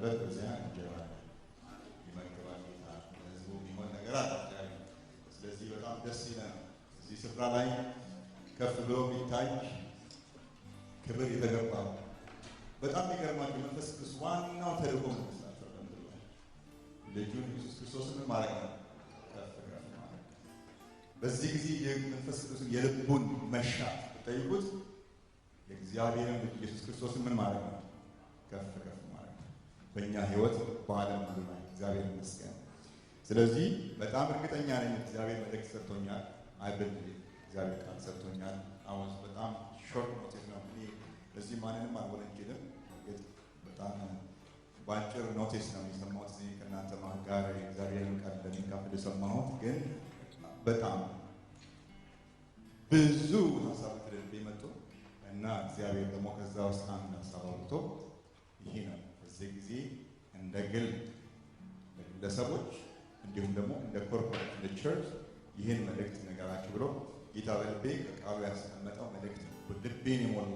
የሚበላበት በዚያ እንጀራ ይመገባል ጌታ ለሕዝቡ የሚሆን ነገር አለ። ስለዚህ በጣም ደስ ይላል። እዚህ ስፍራ ላይ ከፍ ብሎ የሚታይ ክብር የተገባው በጣም የሚገርማችሁ መንፈስ ቅዱስ ዋናው ተልእኮ መስላችሁ ልጁን ኢየሱስ ክርስቶስን ማድረግ ነው። ከፍ ከፍ ማድረግ በዚህ ጊዜ የመንፈስ ቅዱስን የልቡን መሻት ጠይቁት። የእግዚአብሔርን ልጅ ኢየሱስ ክርስቶስን ምን ማድረግ ነው? ከፍ ከፍ ማድረግ በእኛ ህይወት በዓለም ሁሉ ላይ እግዚአብሔር ይመስገን። ስለዚህ በጣም እርግጠኛ ነኝ እግዚአብሔር መልእክት ሰጥቶኛል። አይብል እግዚአብሔር ቃል ሰጥቶኛል። አሁን በጣም ሾርት ኖቲስ ነው። እኔ በዚህ ማንንም አልወነጀልም። በጣም በአጭር ኖቲስ ነው የሰማሁት እዚህ ከእናንተ ጋር የእግዚአብሔርን ቃል ለሚካፈል የሰማሁት። ግን በጣም ብዙ ሀሳቦች ልቤ መጡ እና እግዚአብሔር ደግሞ ከዛ ውስጥ አንድ ሀሳብ አውጥቶ ይሄ ነው በዚህ ጊዜ እንደ ግል ለግለሰቦች እንዲሁም ደግሞ እንደ ኮርፖሬት እንደ ቸርች ይህን መልእክት ነገራችሁ ብሎ ጌታ በልቤ ከቃሉ ያስቀመጠው መልእክት ልቤን የሞላ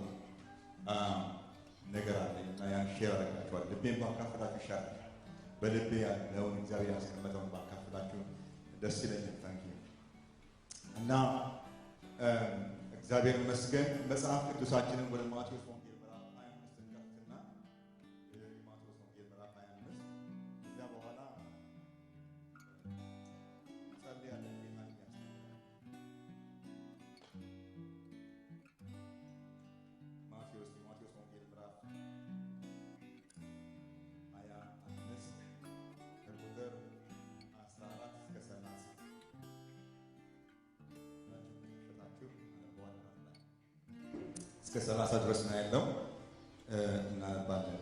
ነገር አለኝ እና ያን ሼር አደርጋችኋለሁ። ልቤን ባካፍላችሁ ይሻላል። በልቤ ያለውን እግዚአብሔር ያስቀመጠውን ባካፍላችሁ ደስ ይለኛል። ታንኪ እና እግዚአብሔር ይመስገን። መጽሐፍ ቅዱሳችንን ወደ ማቴዎስ ወንጌል ምዕራፍ 25 እንከፍትና ማቴዎስ ወንጌል ምዕራፍ 25 እዚያ በኋላ ጸልያለሁ። ማቴዎስ ወንጌል ምዕራፍ 25 ከቁጥር 14 እስከ 30 እስከ 30 ድረስ ነው ያለው። እናነባለን።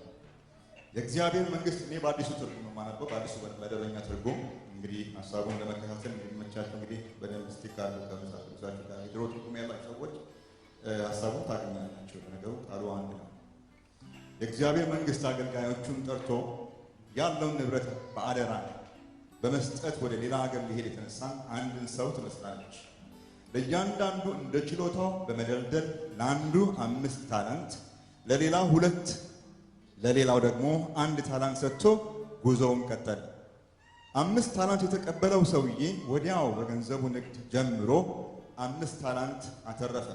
የእግዚአብሔር መንግስት እኔ በአዲሱ ትርጉም ነው የማነበው፣ በአዲሱ መደበኛ ትርጉም። እንግዲህ ሀሳቡን ለመከታተል የሚመቻቸው እንግዲህ በደንብ ስቲክ አሉ ከመጽሐፍ ቅዱሳችሁ ጋር የድሮ ትርጉም ያላቸው ሰዎች ሀሳቡን ታገኛላችሁ። ነገሩ ቃሉ አንድ ነው። የእግዚአብሔር መንግስት አገልጋዮቹን ጠርቶ ያለውን ንብረት በአደራ በመስጠት ወደ ሌላ ሀገር ሊሄድ የተነሳን አንድን ሰው ትመስላለች። ለእያንዳንዱ እንደ ችሎታው በመደልደል ለአንዱ 5 ታላንት፣ ለሌላው 2፣ ለሌላው ደግሞ 1 ታላንት ሰጥቶ ጉዞውን ቀጠለ። 5 ታላንት የተቀበለው ሰውዬ ወዲያው በገንዘቡ ንግድ ጀምሮ 5 ታላንት አተረፈ።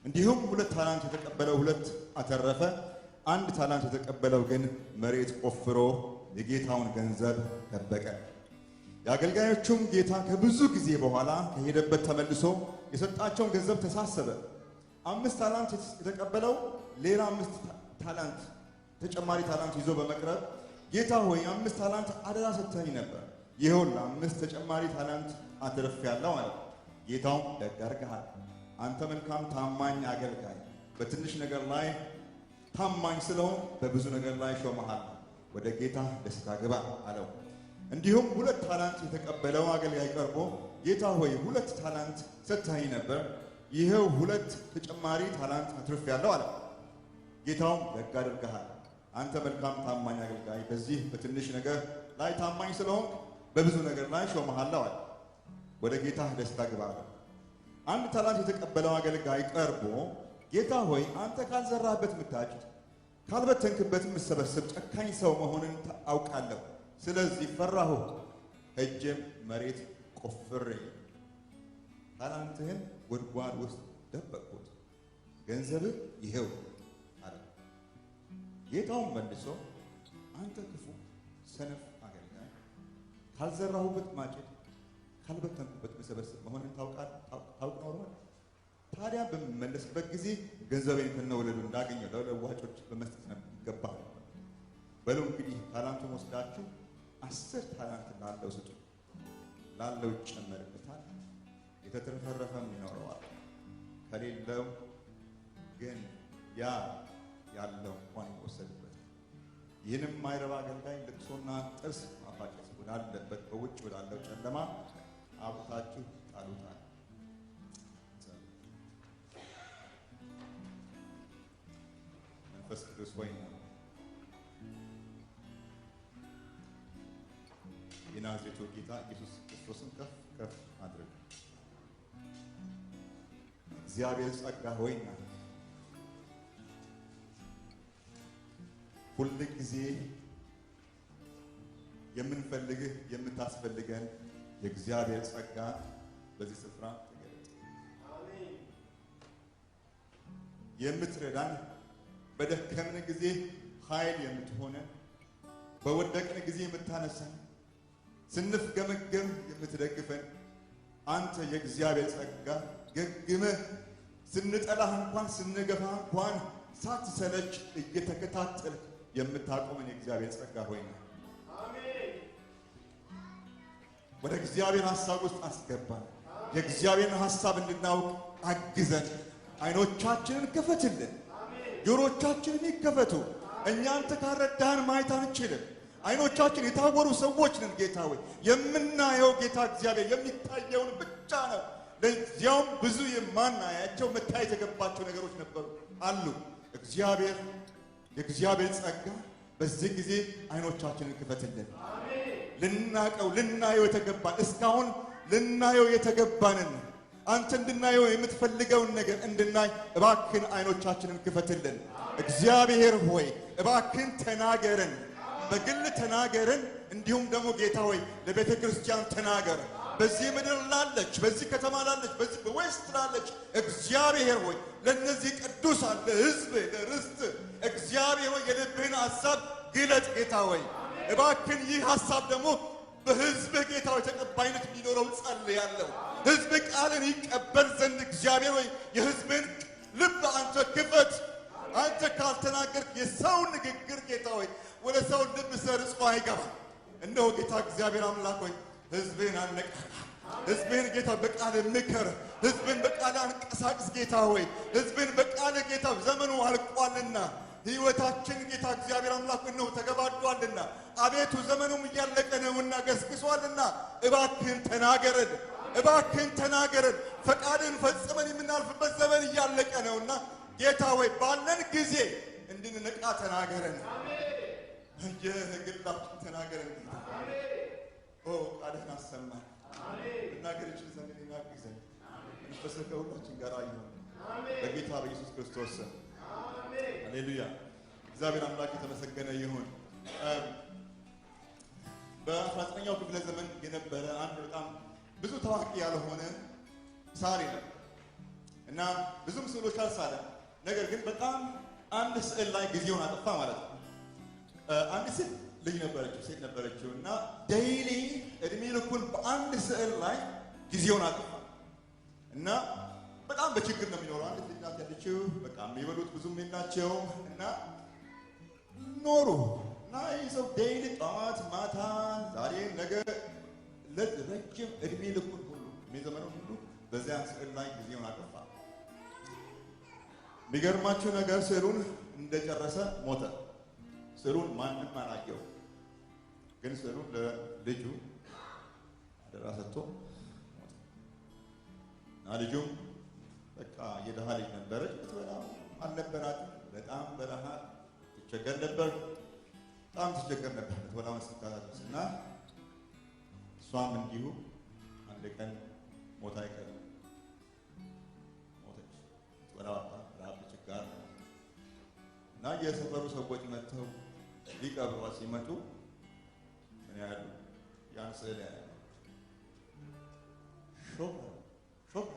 እንዲሁም 2 ታላንት የተቀበለው 2 አተረፈ። 1 ታላንት የተቀበለው ግን መሬት ቆፍሮ የጌታውን ገንዘብ ደበቀ። የአገልጋዮቹም ጌታ ከብዙ ጊዜ በኋላ ከሄደበት ተመልሶ የሰጣቸውን ገንዘብ ተሳሰበ። 5 ታላንት የተቀበለው ሌላ 5 ታላንት ተጨማሪ ታላንት ይዞ በመቅረብ ጌታ ሆይ 5 ታላንት አደራ ሰጥተኸኝ ነበር፣ ይኸውልህ 5 ተጨማሪ ታላንት አትርፌአለሁ አለ። ጌታው ደግ አድርገሃል፣ አንተ መልካም ታማኝ አገልጋይ፣ በትንሽ ነገር ላይ ታማኝ ስለሆን በብዙ ነገር ላይ ሾመሃል፣ ወደ ጌታ ደስታ ግባ አለው። እንዲሁም 2 ታላንት የተቀበለው አገልጋይ ቀርቦ ጌታ ሆይ 2 ታላንት ሰጥተኸኝ ነበር፣ ይኸው 2 ተጨማሪ ታላንት አትርፌአለሁ አለ። ጌታውም ደግ አድርገሃል፣ አንተ መልካም ታማኝ አገልጋይ፣ በዚህ በትንሽ ነገር ላይ ታማኝ ስለሆንክ በብዙ ነገር ላይ ሾመሃለሁ አለ፣ ወደ ጌታ ደስታ ግባ አለ። 1 ታላንት የተቀበለው አገልጋይ ቀርቦ ጌታ ሆይ አንተ ካልዘራህበት የምታጭድ ካልበተንክበት የምትሰበስብ ጨካኝ ሰው መሆንን አውቃለሁ። ስለዚህ ፈራሁ፣ ሄጄም መሬት ቆፍሬ ታላንትህን ጉድጓድ ውስጥ ደበቅሁት፣ ገንዘብህ ይሄው አለ። ጌታውም መልሶ አንተ ክፉ ሰነፍ አገልጋይ፣ ካልዘራሁበት ማጭድ ካልበተንኩበት መሰበስብ መሆንን ታውቅ ኖሯል። ታዲያ በምመለስበት ጊዜ ገንዘቤን ከነወለዱ እንዳገኘው ለለዋጮች በመስጠት ይገባል። በሉ እንግዲህ ታላንቱን ወስዳችሁ 10 ታላንት ላለው ስጡ፣ ላለው ይጨመርበታል፣ የተትረፈረፈም ይኖረዋል፣ ከሌለው ግን ያ ያለው እንኳን ይወሰድበታል። ይህንም የማይረባ አገልጋይ ልቅሶና ጥርስ ማፋጨት ወዳለበት በውጭ ወዳለው ጨለማ አውጥታችሁ ጣሉታል። መንፈስ ቅዱስ ሆይ የናዝሬቱ ጌታ ኢየሱስ ክርስቶስን ከፍ ከፍ አድርግ። እግዚአብሔር ጸጋ ሆይና ሁል ጊዜ የምንፈልግህ የምታስፈልገን የእግዚአብሔር ጸጋ በዚህ ስፍራ ተገለጠ። አሜን። የምትረዳን በደከምን ጊዜ ኃይል የምትሆነን በወደቅን ጊዜ የምታነሳን ስንፍገመገም የምትደግፈን አንተ የእግዚአብሔር ጸጋ ገግመህ ስንጠላህ እንኳን ስንገፋ እንኳን ሳትሰለች እየተከታተል የምታቆመን የእግዚአብሔር ጸጋ ሆይ ነው። አሜን። ወደ እግዚአብሔር ሐሳብ ውስጥ አስገባን። የእግዚአብሔርን ሐሳብ እንድናውቅ አግዘን። አይኖቻችንን ክፈትልን፣ ጆሮቻችንን ይከፈቱ። እኛ አንተ ካልረዳህን ማየት አንችልም። አይኖቻችን የታወሩ ሰዎች ነን ጌታ ሆይ። የምናየው ጌታ እግዚአብሔር የሚታየውን ብቻ ነው። ለዚያውም ብዙ የማናያቸው መታየት የገባቸው ነገሮች ነበሩ አሉ። እግዚአብሔር የእግዚአብሔር ጸጋ በዚህ ጊዜ አይኖቻችንን ክፈትልን። ልናቀው ልናየው የተገባን እስካሁን ልናየው የተገባንን አንተ እንድናየው የምትፈልገውን ነገር እንድናይ እባክን አይኖቻችንን ክፈትልን። እግዚአብሔር ሆይ እባክን ተናገረን፣ በግል ተናገረን። እንዲሁም ደግሞ ጌታ ሆይ ለቤተ ክርስቲያን ተናገር። በዚህ ምድር ላለች፣ በዚህ ከተማ ላለች፣ በዚህ በዌስት ላለች እግዚአብሔር ሆይ ለነዚህ ቅዱሳን ለሕዝብ ለርስት እግዚአብሔር ሆይ የልብህን ሐሳብ ግለጥ ጌታ ሆይ እባክን ይህ ሐሳብ ደግሞ በሕዝብህ ጌታ ሆይ ተቀባይነት እንዲኖረው ጸልያለሁ። ሕዝብ ቃልን ይቀበል ዘንድ እግዚአብሔር ሆይ የሕዝብህን ልብ አንተ ክፈት። አንተ ካልተናገርክ የሰው ንግግር ጌታ ሆይ ወደ ሰው ልብ ሰርጾ አይገባም። እነሆ ጌታ እግዚአብሔር አምላክ ሆይ ሕዝብህን አነቃቃ። ሕዝብህን ጌታ በቃል ምከር። ሕዝብህን በቃል አንቀሳቅስ ጌታ ሆይ ሕዝብህን በቃል ጌታ ዘመኑ አልቋልና ሕይወታችን ጌታ እግዚአብሔር አምላክ ነው ተገባዷልና አቤቱ ዘመኑም እያለቀ ነውና ገስግሷልና እባክህን ተናገረን፣ እባክህን ተናገረን። ፈቃድን ፈጽመን የምናልፍበት ዘመን እያለቀ ነውና ጌታ ሆይ ባለን ጊዜ እንድንነቃ ተናገረን። የግላችን ተናገረን ጌታ ኦ ቃልህን አሰማን። እናገር ይችል ዘንድ እናግዘን። መንፈስህ ከሁላችን ጋር ይሁን በጌታ በኢየሱስ ክርስቶስ ስም ሃሌሉያ። እግዚአብሔር አምላክ የተመሰገነ ይሁን። በ19ኛው ክፍለ ዘመን የነበረ አንድ በጣም ብዙ ታዋቂ ያልሆነ ሳሪ ነው እና ብዙም ስዕሎች አልሳለም። ነገር ግን በጣም አንድ ስዕል ላይ ጊዜውን አጠፋ ማለት ነው። አንድ ሴት ልጅ ነበረችው፣ ሴት ነበረችው እና ዴይሊ እድሜ ልኩን በአንድ ስዕል ላይ ጊዜውን አጠፋ እና በጣም በችግር ነው የሚኖረው። አንድ ልጅ ናት ያለችው። በቃ የሚበሉት ብዙም የላቸው እና ኖሩ እና ይህ ሰው ዴይሊ ጠዋት ማታ ዛሬ ነገ ለረጅም እድሜ ልኩን ሁሉ እድሜ ዘመኑን ሁሉ በዚያ ስዕል ላይ ጊዜውን አጠፋ። የሚገርማችሁ ነገር ስዕሉን እንደጨረሰ ሞተ። ስዕሉን ማንም አላየው፣ ግን ስዕሉን ለልጁ አደራ ሰጥቶ ሞተ እና ልጁም በቃ የደሃ ልጅ ነበረች። በጣም አልነበራትም። በጣም በረሃ ትቸገር ነበር። በጣም ትቸገር ነበር በተወላውን ስታላስ እና እሷም እንዲሁ አንድ ቀን ሞታ አይቀርም ሞተች። ወላዋታ ረሃብ ችጋር እና የሰፈሩ ሰዎች መጥተው ሊቀብሯት ሲመጡ ምን ያህል ያን ስዕል ያያሉ። ሾክ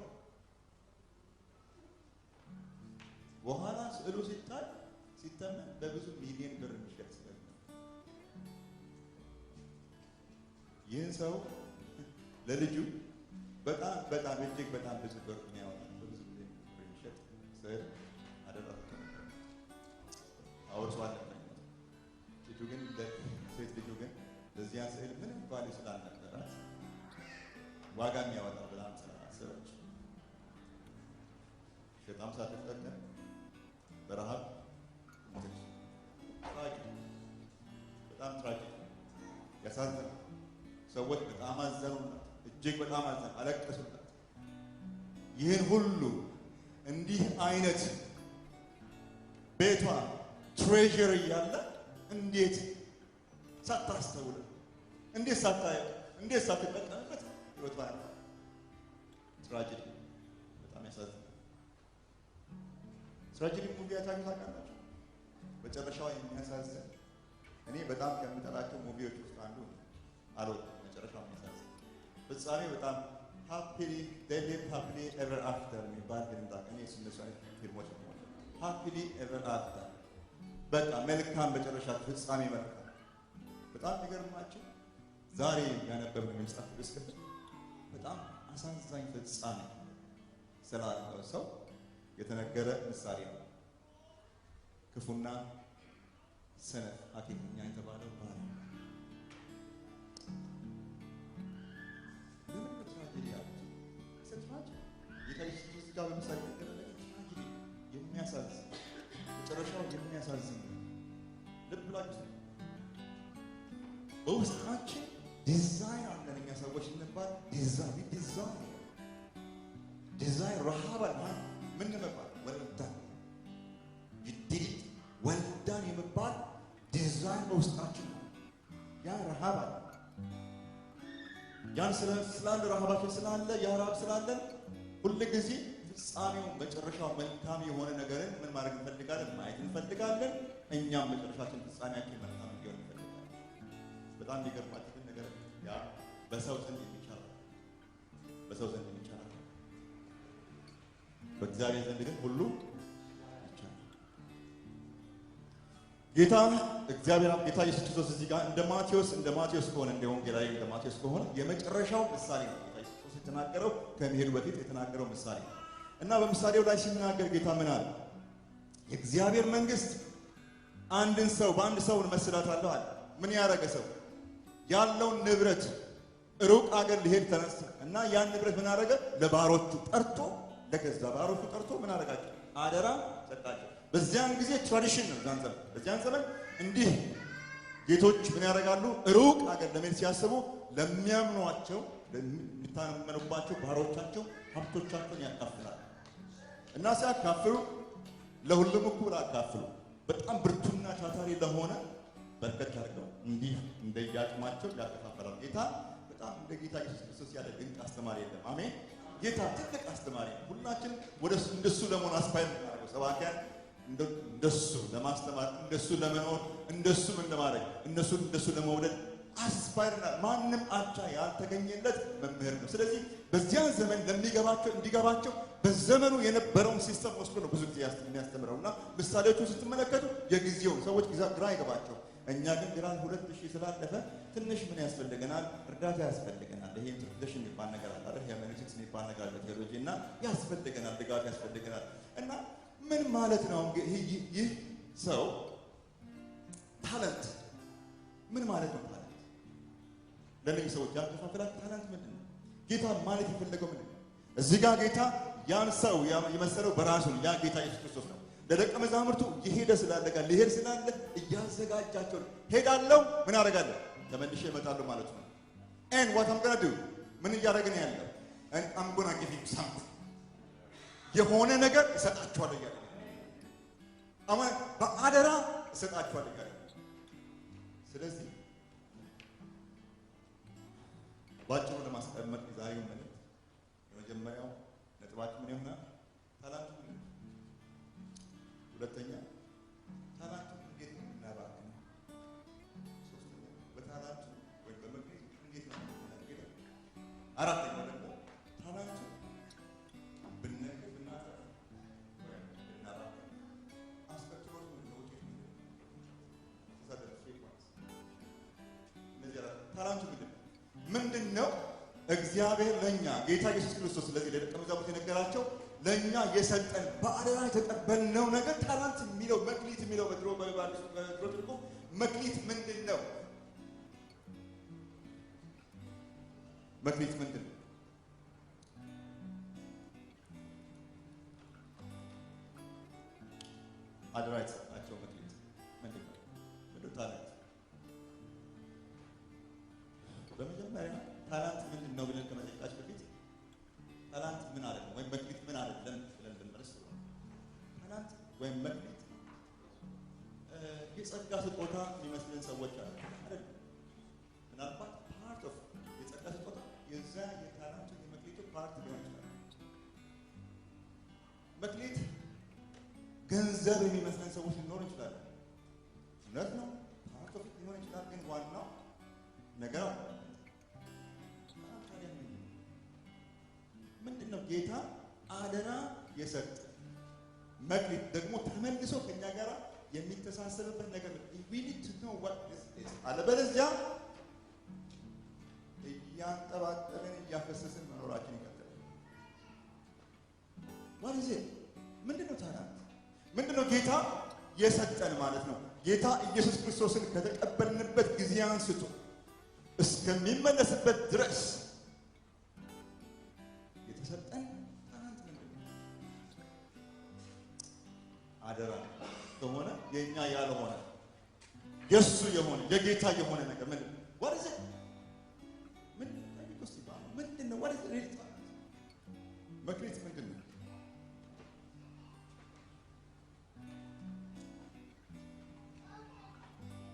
በኋላ ስዕሉ ሲተመን በብዙ ሚሊዮን ብር የሚሸጥ ስዕል ነው። ይህን ሰው ለልጁ በጣም እጅግ በጣም ብዙ ብር ያወጣል። በብዙ ሚሊዮን ብር የሚሸጥ ስዕል አደረገ። አውርሷል። ልጁ ግን ሴት ልጁ ግን ለዚያ ስዕል ምንም ቫልዩ ስላልነበራት ዋጋ የሚያወጣ በጣም ስላሰበች ሸጣም ሳትጠቀም በረሃብ ሞተች። ትራጂክ፣ በጣም ትራጂክ፣ ያሳዝናል። ሰዎች በጣም አዘኑላት፣ እጅግ በጣም አዘኑ፣ አለቀሱላት። ይህን ሁሉ እንዲህ አይነት ቤቷ ትሬዠር እያለ እንዴት ሳታስተውል፣ እንዴት ሳታየው፣ እንዴት ሳትጠቀምበት ህይወቷ ያለ ትራጂዲ፣ በጣም ያሳዝናል። ትራጂዲ ሙቪ ታውቃላችሁ? መጨረሻው የሚያሳዝን እኔ በጣም ከምጠላቸው ሙቪዎች ውስጥ አንዱ አልወድም። መጨረሻው የሚያሳዝን ፍጻሜ በጣም ሃፒሊ they live happily ever after የሚባል ፊልም እኔ እነሱ አይነት ፊልሞች ነው ሃፒሊ ever after በቃ መልካም መጨረሻ ፍጻሜ መልካም። በጣም የሚገርማችሁ ዛሬ ያነበብነው መጽሐፍ ቅዱስ ክፍል በጣም አሳዛኝ ፍጻሜ ስላለው ሰው የተነገረ ምሳሌ ነው። ክፉና ሰነፍ ሐኬተኛ የተባለው ባል ለምን ትራጀዲ ያሉት ሰጥቷቸው ጌታ ኢየሱስ ጋር በምሳሌ ተገለጸ። ትራጀዲ የሚያሳዝን መጨረሻው የሚያሳዝን ልብ ብላችሁ በውስጣችን ዲዛይን አለን። እኛ ሰዎች እንባል ዲዛይን ረሃብ አለ። ምን መባል ወልዳን ይድሪት ወልዳን የመባል ዲዛይን በውስጣችን ነው። ያ ረሃብ አለ። ያን ስላለ ረሃባችን ስላለ ያ ረሃብ ስላለን ሁሉ ጊዜ ፍጻሜው መጨረሻው መልካም የሆነ ነገርን ምን ማድረግ እንፈልጋለን? ማየት እንፈልጋለን። እኛም መጨረሻችን ፍጻሜያችን መልካም እንዲሆን እንፈልጋለን። በጣም የሚገርማችሁ ነገር ያ በሰው ዘንድ የሚቻል በእግዚአብሔር ዘንድ ግን ሁሉ ይቻላል። ጌታ ኢየሱስ ክርስቶስ እዚህ ጋር እንደ ማቴዎስ ከሆነ እንደ ወንጌላዊ እንደ ማቴዎስ ከሆነ የመጨረሻው ምሳሌ ነው። ጌታ ኢየሱስ ክርስቶስ የተናገረው ከመሄዱ በፊት የተናገረው ምሳሌ እና በምሳሌው ላይ ሲናገር ጌታ ምን አለ? የእግዚአብሔር መንግስት በአንድ ሰው እመስላታለሁ አለ። ምን ያደረገ ሰው ያለውን ንብረት ሩቅ አገር ሊሄድ ተነሳ እና ያን ንብረት ምን አደረገ? ለባሮቹ ጠርቶ ለገዛ ባሮቹ ጠርቶ ምን አደረጋቸው? አደራ ሰጣቸው። በዚያን ጊዜ ትራዲሽን ነው። በዚያን ዘመን እንዲህ ጌቶች ምን ያደርጋሉ? ሩቅ አገር ለመሄድ ሲያስቡ ለሚያምኗቸው ለሚታመኑባቸው ባሮቻቸው ሀብቶቻቸውን ያካፍላሉ እና ሲያካፍሉ ለሁሉም እኩል አካፍሉ። በጣም ብርቱና ታታሪ ለሆነ በርከት አድርገው እንዲህ እንደያቅማቸው ያከፋፈላሉ። ጌታ በጣም እንደ ጌታ ኢየሱስ ክርስቶስ ያለ ድንቅ አስተማሪ የለም። አሜን። ጌታ ትልቅ አስተማሪ ነው። ሁላችን እንደሱ ለመሆን አስፓይር እናደርገው። ሰባኪያን እንደሱ ለማስተማር፣ እንደሱ ለመኖር፣ እንደሱ ምን ለማድረግ እንደሱ ለመውደድ አስፓይርና ማንም አቻ ያልተገኘለት መምህር ነው። ስለዚህ በዚያን ዘመን እንዲገባቸው በዘመኑ የነበረውን ሲስተም ወስዶ ነው ብዙ ጊዜ የሚያስተምረውና ምሳሌዎቹን ስትመለከቱ የጊዜውን ሰዎች ግራ ይገባቸው። እኛ ግን ግራ 2000 ስላለፈ ትንሽ ምን ያስፈልገናል? እርዳታ ያስፈልገናል። ይሄ ኢንተርፕሬሽን የሚባል ነገር አለ አይደል? ሄርሜኔቲክስ የሚባል ነገር አለ፣ ቴዎሎጂ እና ያስፈልገናል፣ ድጋፍ ያስፈልገናል። እና ምን ማለት ነው ይህ ሰው ታለንት ምን ማለት ነው? ታለንት ለነዚህ ሰዎች ያከፋፈላት ታለንት ምንድን ነው? ጌታ ማለት የፈለገው ምንድን ነው? እዚህ ጋር ጌታ ያን ሰው የመሰለው በራሱ ያ ጌታ ኢየሱስ ክርስቶስ ነው። ለደቀ መዛሙርቱ ሊሄድ ስላለ እያዘጋጃቸው ነው። ሄዳለሁ ምን አደርጋለሁ? ተመልሼ እመጣለሁ ማለት ነው። and what I'm going to do ምን እያደረግን ያለው I'm going to give you something የሆነ ነገር እሰጣችኋለሁ እያለ አማን በአደራ እሰጣችኋለሁ እያለ። ስለዚህ ባጭሩ ለማስቀመጥ ዛሬው መልእክት የመጀመሪያው ነጥባችን ምን ይሆናል? ታላንቱ ሁለተኛ ታላንቱ እንዴት ነው የምናባክነው? ሶስተኛ በታላንቱ ወይም በመክሊት እንዴት ነው የምናገኘው? አራተኛ ደግሞ ታላንቱ ብናጠፍ ወይም ብናባክን አስከትሎት ምን ነው ውጤት ነው? እነዚህ ታላንቱ ምንድን ነው? እግዚአብሔር ለኛ ጌታ ኢየሱስ ክርስቶስ ስለዚህ ለደቀ መዛሙርቱ የነገራቸው ለኛ የሰጠን በአደራ የተቀበልነው ነገር ታላንት የሚለው መክሊት የሚለው በድሮ ትርጉም መክሊት ምንድን ነው? መክሊት ምንድን ነው? አደራ የተሰጣቸው መክሊት ምንድን ነው? ምንድን ታላንት? በመጀመሪያ ታላንት ምንድን ነው ብለን ከመጠየቃችን በፊት ታላንት ምን አይደለም ወይም መክሊት ምን አይደለም ብለን ብንመለስ ነው። ታላንት ወይም መክሊት የጸጋ ስጦታ የሚመስለን ሰዎች አሉ አይደል? ምናልባት ፓርት ኦፍ የጸጋ ስጦታ የዛ የታላንቱ የመክሊቱ ፓርት ሊሆን ይችላል። መክሊት ገንዘብ የሚመስለን ሰዎች ሊኖሩ ይችላሉ። እውነት ነው። ፓርት ኦፍ ሊሆን ይችላል፣ ግን ዋናው ነገር ምንድን ነው? ጌታ አደራ የሰጠ መክሊት ደግሞ ተመልሶ ከኛ ጋር የሚተሳሰብበት ነገር ነው። we need to know what this is። አለበለዚያ እያንጠባጠብን እያፈሰስን መኖራችን ይቀጥላል። what is it? ምንድነው ታዲያ? ምንድነው ጌታ የሰጠን ማለት ነው? ጌታ ኢየሱስ ክርስቶስን ከተቀበልንበት ጊዜ አንስቶ እስከሚመለስበት ድረስ የተሰጠን ታላንት ምንድነው? አደራ ከሆነ የኛ ያልሆነ የሱ የሆነ የጌታ የሆነ ነገር ምንድነው? what is it? ምንድነው? what is it really? መክሊት ምንድነው?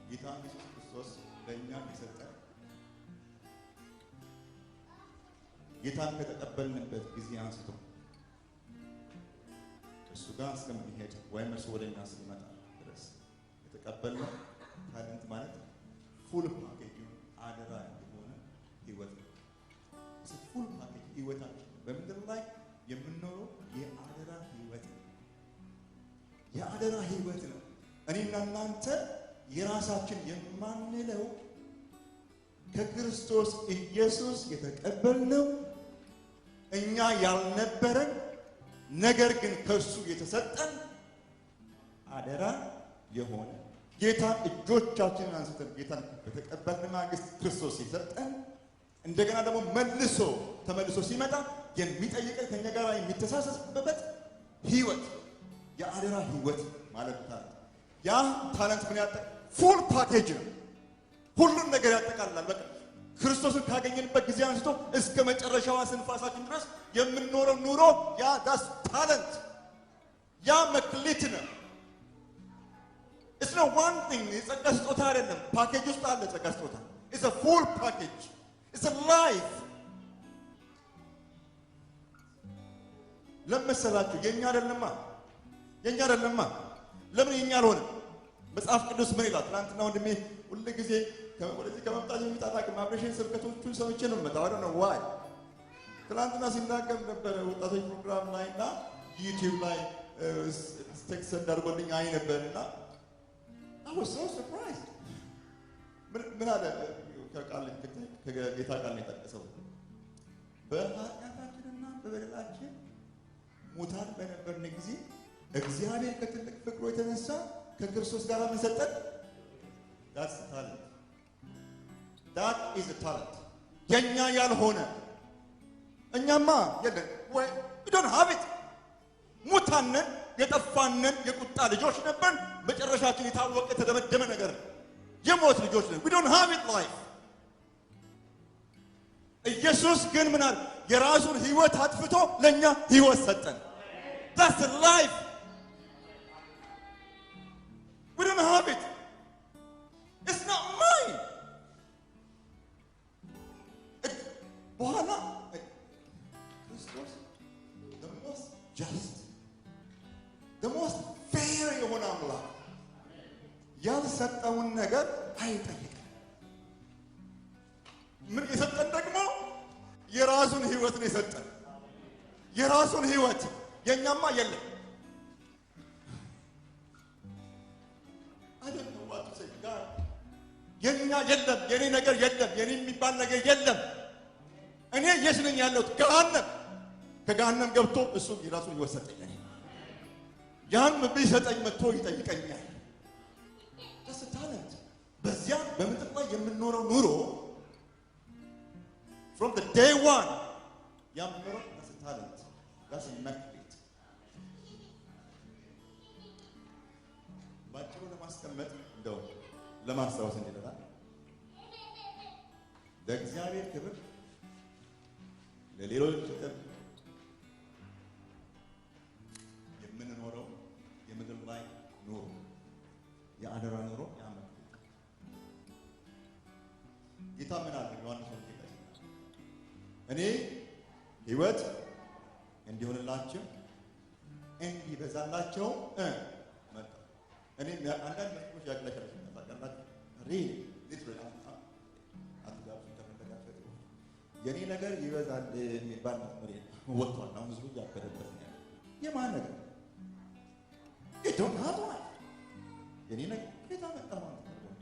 ጌታ ኢየሱስ ክርስቶስ ለእኛ የሰጠን ጌታን ከተቀበልንበት ጊዜ አንስቶ እሱ ጋር እስከምንሄድ ወይም እሱ ወደ እኛ እስኪመጣ ድረስ የተቀበልነው ታለንት ማለት ፉል ፓኬጅ አደራ የሆነ ህይወት ነው። ፉል ፓኬጅ ህይወታችን በምድር ላይ የምንኖረው የአደራ ህይወት ነው። የአደራ ህይወት ነው። እኔና እናንተ የራሳችን የማንለው ከክርስቶስ ኢየሱስ የተቀበልነው እኛ ያልነበረን ነገር ግን ከሱ የተሰጠን አደራ የሆነ ጌታ እጆቻችንን አንስተን ጌታን በተቀበልን ማግስት ክርስቶስ የሰጠን እንደገና ደግሞ ተመልሶ ሲመጣ የሚጠይቀን ከኛ ጋር የሚተሳሰብበት ህይወት የአደራ ህይወት ማለት ነው። ያ ታለንት ምን ያጠቃልላል? ፉል ፓኬጅ ነው። ሁሉን ነገር ያጠቃልላል። በቃ ክርስቶስን ካገኘንበት ጊዜ አንስቶ እስከ መጨረሻዋ ስንፋሳችን ድረስ የምንኖረው ኑሮ ያ ዳስ ታለንት ያ መክሊት ነው። it's not one thing። የጸጋ ስጦታ አይደለም። ፓኬጅ ውስጥ አለ ጸጋ ስጦታ። it's a full package። it's a life። ለመሰላችሁ የኛ አይደለማ። ለምን የኛ አልሆነ? መጽሐፍ ቅዱስ ምን ይላል? ትናንትና ወንድሜ ሁሉ ጊዜ ወደዚህ ከመምጣት የሚጣጣቅ ማብሬሽን ስብከቶቹን ሰምቼ ነው የምመጣው። አይ ነው ዋይ ትናንትና ሲናገር ነበረ ወጣቶች ፕሮግራም ላይ እና ዩቲዩብ ላይ ቴክስት እንዳርጎልኝ አይ ነበርና I was so surprised። ምን አለ? ከጌታ ቃል ነው የጠቀሰው። በኃጢአታችንና በበደላችን ሙታን በነበርን ጊዜ እግዚአብሔር ከትልቅ ፍቅሩ የተነሳ ከክርስቶስ ጋር ምን ሰጠን? that's the talent። that is the talent። የኛ ያልሆነ እኛማ የለን ወይ we don't have it። ሙታንን የጠፋንን የቁጣ ልጆች ነበር። መጨረሻችን የታወቀ የተደመደመ ነገር የሞት ልጆች ነን። we don't have it life። ኢየሱስ ግን ምን አለ? የራሱን ህይወት አጥፍቶ ለኛ ህይወት ሰጠን። that's the life። we don't have it። it's not mine። በኋላ ክርስቶስ the most just the most fair የሆነ አምላክ ያልሰጠውን ነገር አይጠይቅም። ምን የሰጠን ደግሞ የራሱን ህይወት ነው የሰጠን። የራሱን ህይወት የኛማ የለም። አይደለም ዋት ሰይጋ የኛ የለም። የኔ ነገር የለም። የኔ የሚባል ነገር የለም። እኔ የት ነኝ ያለሁት? ገሃነም። ከገሃነም ገብቶ እሱ የራሱን ህይወት ሰጠኝ። ያን ቢሰጠኝ መጥቶ ይጠይቀኛል። that's a talent። በዚያ በምድር ላይ የምንኖረው ኑሮ from the day one የምንኖረው that's a talent። that's a መክሊት። ባጭሩ ለማስቀመጥ እንደው ለማስታወስ እንዲረዳ ለእግዚአብሔር ክብር ለሌሎች ጥቅም የምንኖረው የምድር ላይ ኑሮ የአደራ ኑሮ ያመጣ ጌታ ምን አለ? ዮሐንስ ወንጌል ላይ እኔ ህይወት እንዲሆንላችሁ እንዲበዛላቸው መጣ። እኔ አንዳንድ መስሎች ያግላሻለሽ ሊትራሊ አትጋብዙ ተፈለጋችሁ የኔ ነገር ይበዛል የሚባል መዝሙር ወጥቷል። አሁን ህዝቡ እያበረበት ነው ያለው። የማን ነገር don't have one የኔ ነገር ከየት አመጣ ማለት ነው?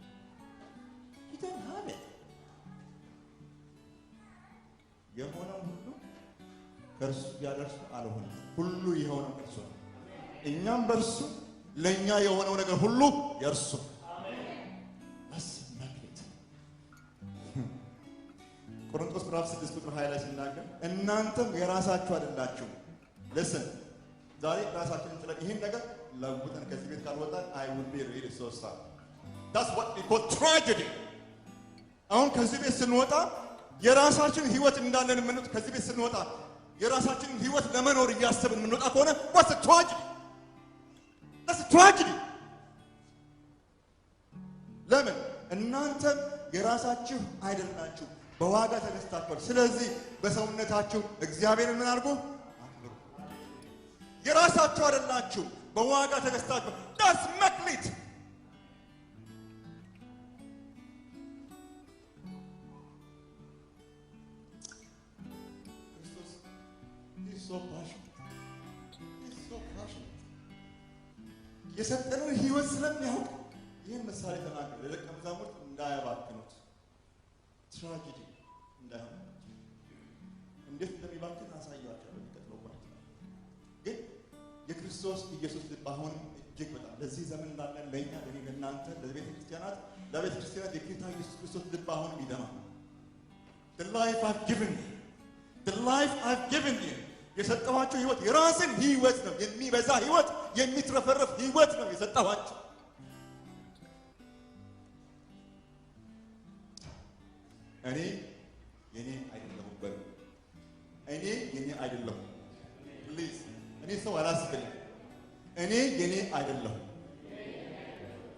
you don't have it የሆነው ሁሉ ከእርሱ ያደርሱ አልሆነም። ሁሉ የሆነው እርሱ ነው። እኛም በእርሱ ለእኛ የሆነው ነገር ሁሉ የእርሱ ቆሮንቶስ ምዕራፍ 6 ቁጥር 20 ላይ ሲናገር እናንተም የራሳችሁ አይደላችሁም። listen ዛሬ ራሳችንን ጥለን ይሄን ነገር ለውጠን ከዚህ ቤት ካልወጣን I will be really so sad. That's what we call tragedy. አሁን ከዚህ ቤት ስንወጣ የራሳችን ህይወት እንዳለን የምንወጣ ከዚህ ቤት ስንወጣ የራሳችንን ህይወት ለመኖር እያሰብን የምንወጣ ከሆነ what's a tragedy? That's a tragedy. ለምን እናንተ የራሳችሁ አይደላችሁ በዋጋ ተገዝታችኋል። ስለዚህ በሰውነታችሁ እግዚአብሔርን ምን አድርጉ? አክብሩ። የራሳችሁ አይደላችሁ በዋጋ ተገዝታችኋል። that's መክሊት። ክርስቶስ he's so passionate የሰጠንን ህይወት ስለሚያውቅ ይህን ምሳሌ ተናገረ። ለደቀ መዛሙርት እንዳያባክኑት ትራጀዲ እንዳይሆን እንዴት እንደሚባክን አሳያቸዋለሁ በሚቀጥለው ማለት ነው። ግን የክርስቶስ ኢየሱስ ልብ አሁንም እጅግ በጣም ለዚህ ዘመን ላለን ለእኛ ለእናንተ ለቤተ ክርስቲያናት የጌታ ኢየሱስ ክርስቶስ ልብ አሁንም ይደማል። the life I've given you የሰጠኋቸው ህይወት የራስን ህይወት ነው። የሚበዛ ህይወት የሚትረፈረፍ ህይወት ነው የሰጠኋቸው። እኔ የኔ አይደለሁም በሉ። እኔ የኔ አይደለሁም። ፕሊዝ እኔ ሰው አላስብልም። እኔ የኔ አይደለሁም።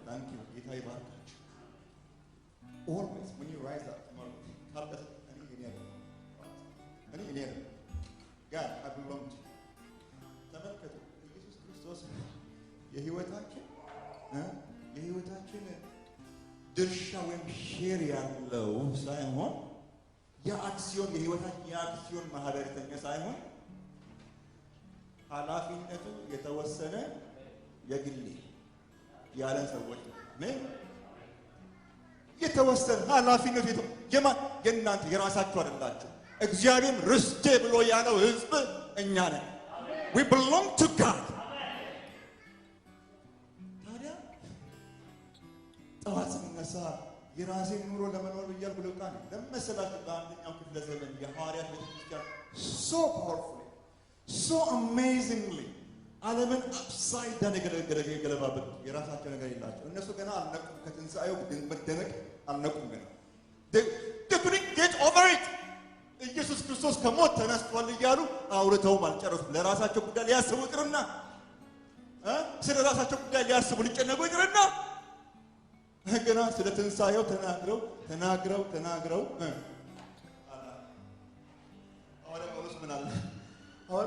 ታንክ ዩ ጌታ ይባርካችሁ። always when you rise up tomorrow ካልቀስ እኔ የኔ አይደለሁም። እኔ የኔ አይደለሁም። God I belong to you። ተመልከቱ ኢየሱስ ክርስቶስ የህይወታችን ድርሻ ወይም ሼር ያለው ሳይሆን የአክሲዮን ማህበረተኛ ሳይሆን ኃላፊነቱ የተወሰነ የግሌ ያለን ሰዎች ምን የተወሰነ ኃላፊነቱ የእናንተ የራሳችሁ አይደላችሁ። እግዚአብሔር ርስቴ ብሎ ያለው ህዝብ እኛ ነን። we belong to God። ጠዋት ስንነሳ የራሴን ኑሮ ለመኖር ብያለሁ ብለው ቃል ለመሰላችሁ በአንደኛው ክፍለ ዘመን የሐዋርያት ቤተክርስቲያን so powerfully so amazingly ዓለምን upside down የገለባበት የራሳቸው ነገር የላቸው። እነሱ ገና አልነቁም። ከትንሣኤው መደነቅ አልነቁም። ገና they couldn't get over it። ኢየሱስ ክርስቶስ ከሞት ተነስቷል እያሉ አውርተውም አልጨረሱም። ለራሳቸው ጉዳይ ሊያስቡ ይቅርና ስለ ራሳቸው ጉዳይ ሊያስቡ ሊጨነቁ ይቅርና ገና ስለ ትንሣኤው ተናግረው ሐዋርያ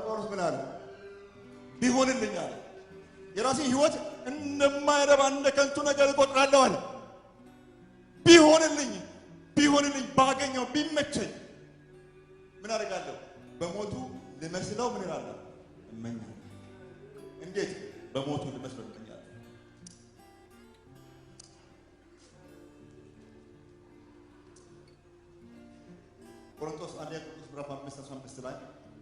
ጳውሎስ ምን አለ? ቢሆንልኝ አለ የራሴን ህይወት እንደማይረባ እንደ ከንቱ ነገር እቆጥራለሁ አለ። ቢሆንልኝ ባገኘው ቢመቸኝ ምን አደርጋለሁ? በሞቱ ልመስለው ምን እላለሁ? እመኛለሁ። እንዴት በሞቱ ልመስለው እመኛለሁ? ቆሮንቶስ አንደኛ ቆሮንቶስ ምዕራፍ 5:15 ላይ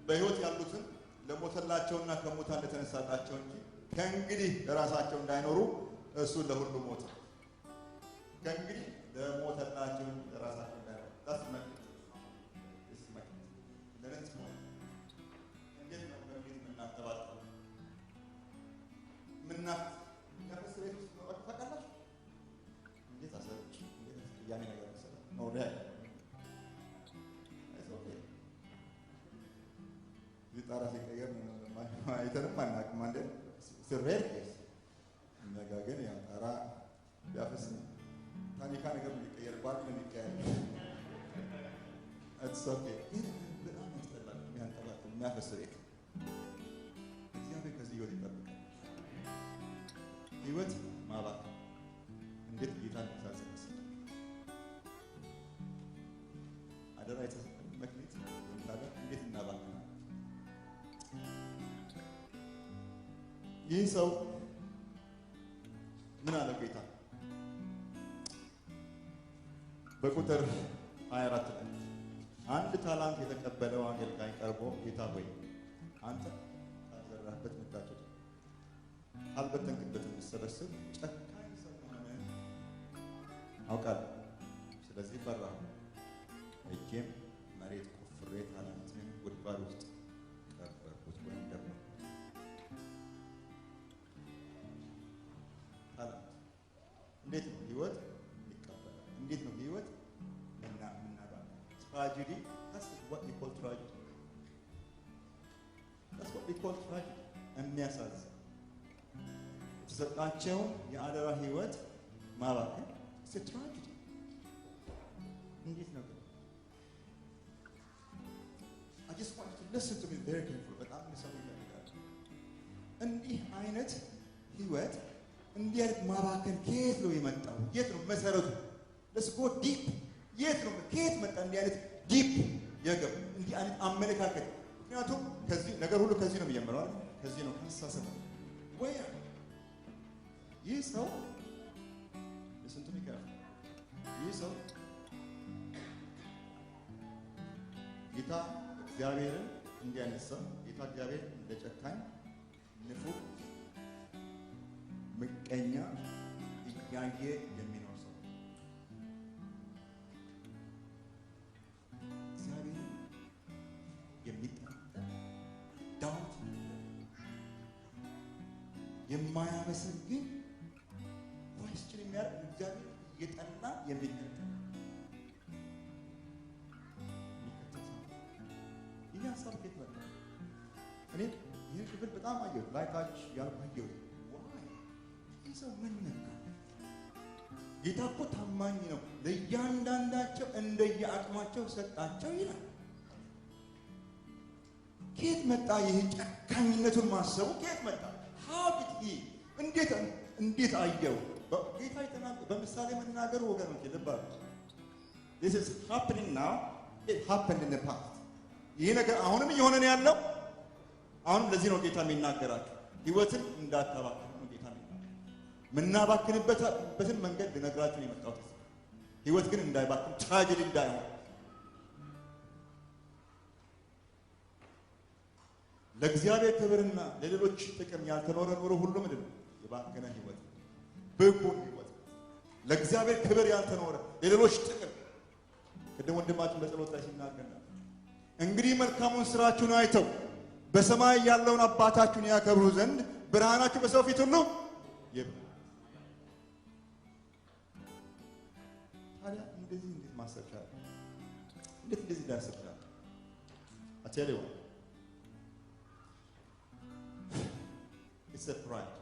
በህይወት ያሉትን ለሞተላቸውና ከሙታን ለተነሳላቸው እንጂ ከእንግዲህ ለራሳቸው እንዳይኖሩ እሱ ለሁሉ ሞተ። ከእንግዲህ ለሞተላቸው ለራሳቸው እንዳይኖሩ ታስመክ ለነጽ ነው። እንዴት ነው በሚል ምናጠባጥሩ ነፍስ ቤት ውስጥ ነው ታውቃላችሁ። እንዴት አሰብች እንዴት ያኔ ነገር መሰለህ ነው ሪያ ጣራ ሲቀየር አይተንም አናውቅም። አንዴ ስሬር እነጋ ግን ያ ጣራ ቢያፈስ ታኒካ ነገር ሊቀየር ባል ነው የሚቀየር። አትሶኬ ግን በጣም ያስጠላል። የሚያንጠባጥ የሚያፈስ ቤት እግዚአብሔር ከዚህ ህይወት ይጠብቃል። ህይወት ማባክ እንዴት ጌታን ተሳሰበ አደራ የተሰጠን መክሊት ታዲያ እንዴት እናባክናለን? ይህ ሰው ምን አለ ጌታ በቁጥር 24 ላይ አንድ ታላንት የተቀበለው አገልጋይ ቀርቦ ጌታ ሆይ አንተ ካልዘራህበት ምታጭድ ካልበተንክበት የምትሰበስብ ጨካኝ ሰው መሆንህን አውቃለሁ። ስለዚህ ፈራሁ። እጄም መሬት ቆፍሬ ታላንትን ጉድጓድ ውስጥ ቀበርኩት ወይም ደበቅኩት። ታላንት እንዴት ነው ህይወት ይቀበላል? እንዴት ነው ህይወት tragedy? That's what we call tragedy. That's what we call tragedy. የሚያሳዝን የተሰጣቸውን የአደራ ህይወት ማባከን it's a tragedy. እንዴት ነው? I just want you to listen to me very carefully. በጣም ልሰሙ ይፈልጋል። እንዲህ አይነት ህይወት እንዲህ አይነት ማባከን ከየት ነው የመጣው? የት ነው መሰረቱ? let's go deep. የት ነው ከየት መጣ እንዲህ አይነት ዲፕ የገብ እንዲህ አይነት አመለካከት? ምክንያቱም ከዚህ ነገር ሁሉ ከዚህ ነው የሚጀምረው አይደል? ከዚህ ነው ከአስተሳሰብ ወይ ይህ ሰው ለስንቱ ይካፍ ይህ ሰው ጌታ እግዚአብሔርን እንዲያነሳ ጌታ እግዚአብሔር እንደ ጨካኝ ንፉግ ምቀኛ እያየ የሚኖር ሰው እግዚአብሔር የሚጠራጠር ዳውት የማያመሰግን ኳስችን የሚያደርግ እግዚአብሔር እየጠላ የሚከተል ይህ ሀሳብ ከየት መጣ? እኔ ይህን ክፍል በጣም አየሁት፣ ላይታች ያልኩ አየሁት። ይህ ሰው ምን ነካ? ጌታ እኮ ታማኝ ነው፣ ለእያንዳንዳቸው እንደየአቅማቸው ሰጣቸው ይላል። ከየት መጣ ይህ ጨካኝነቱን ማሰቡ? ከየት መጣ? ሀብት እንዴት አየው? ጌታ የተናገረው በምሳሌ መናገሩ ወገኖች ልብ አድርጉ። this is happening now, it happened in the past። ይህ ነገር አሁንም እየሆነ ነው ያለው። አሁንም ለዚህ ነው ጌታ የሚናገራቸው ህይወትን እንዳታባክኑ ነው ጌታ የሚናገራቸው። ምናባክንበትን መንገድ ልነግራችሁ ነው የመጣሁት። ህይወት ግን እንዳይባክን፣ ትራጀዲ እንዳይሆን፣ ለእግዚአብሔር ክብርና ለሌሎች ጥቅም ያልተኖረ ኑሮ ሁሉ ምንድን ነው? የባከነ ህይወት፣ ብኩን ህይወት፣ ለእግዚአብሔር ክብር ያልተኖረ ለሌሎች ጥቅም። ቅድም ወንድማችን በጸሎት ላይ ሲናገር ነበር። እንግዲህ መልካሙን ስራችሁን አይተው በሰማይ ያለውን አባታችሁን ያከብሩ ዘንድ ብርሃናችሁ በሰው ፊት ሁሉ ይብራ። ታዲያ እንደዚህ እንዴት ማሰብ ቻለ? እንዴት እንደዚህ ዳሰብ ቻለ? አትያለው it's a pride።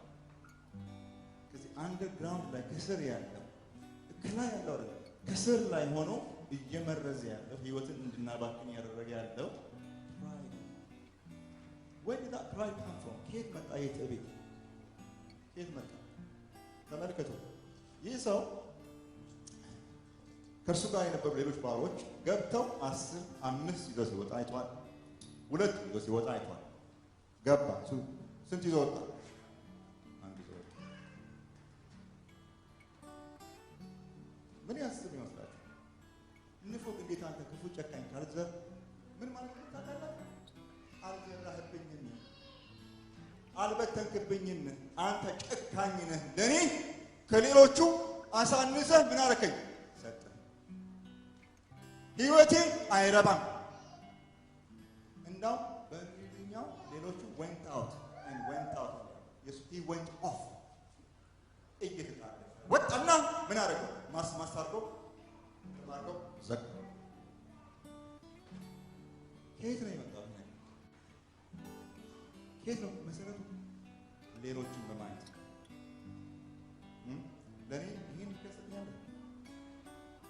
ከዚህ አንደርግራውንድ ላይ ከስር ያለው ከላይ ያለው አይደለም፣ ከስር ላይ ሆኖ እየመረዘ ያለው ህይወትን እንድናባክን ያደረገ ያለው pride። where did that pride come from? ከየት መጣ? የትዕቢት ከየት መጣ? ተመልከቱ። ይህ ሰው ከእርሱ ጋር የነበሩ ሌሎች ባሮች ገብተው 5 ይዞ ሲወጣ አይቷል። 2 ይዞ ሲወጣ አይቷል። ገባ። ስንት ይዞ ወጣ? 1 ይዞ ወጣ። ምን ያስብ ይመስላል? ንፉግ እንዴት አንተ ክፉ ጨካኝ ካልዘር ምን ማለት ነው ታውቃለህ? አልዘራህብኝም፣ አልበተንክብኝም፣ አንተ ጨካኝ ነህ፣ ለኔ ከሌሎቹ አሳንሰህ ምን አረከኝ? ሰጠህ። ህይወቴ አይረባም። እንዳው በእንግሊዝኛው ሌሎቹ went out and went out he went off እየተጣለ ወጣና ምን አረገው? ማስማርቆ ተማርቆ ዘጋ። ከየት ነው የመጣው? ከየት ነው መሰረቱ? ሌሎችን በማየት ለኔ ይሄን ይከሰኛል፣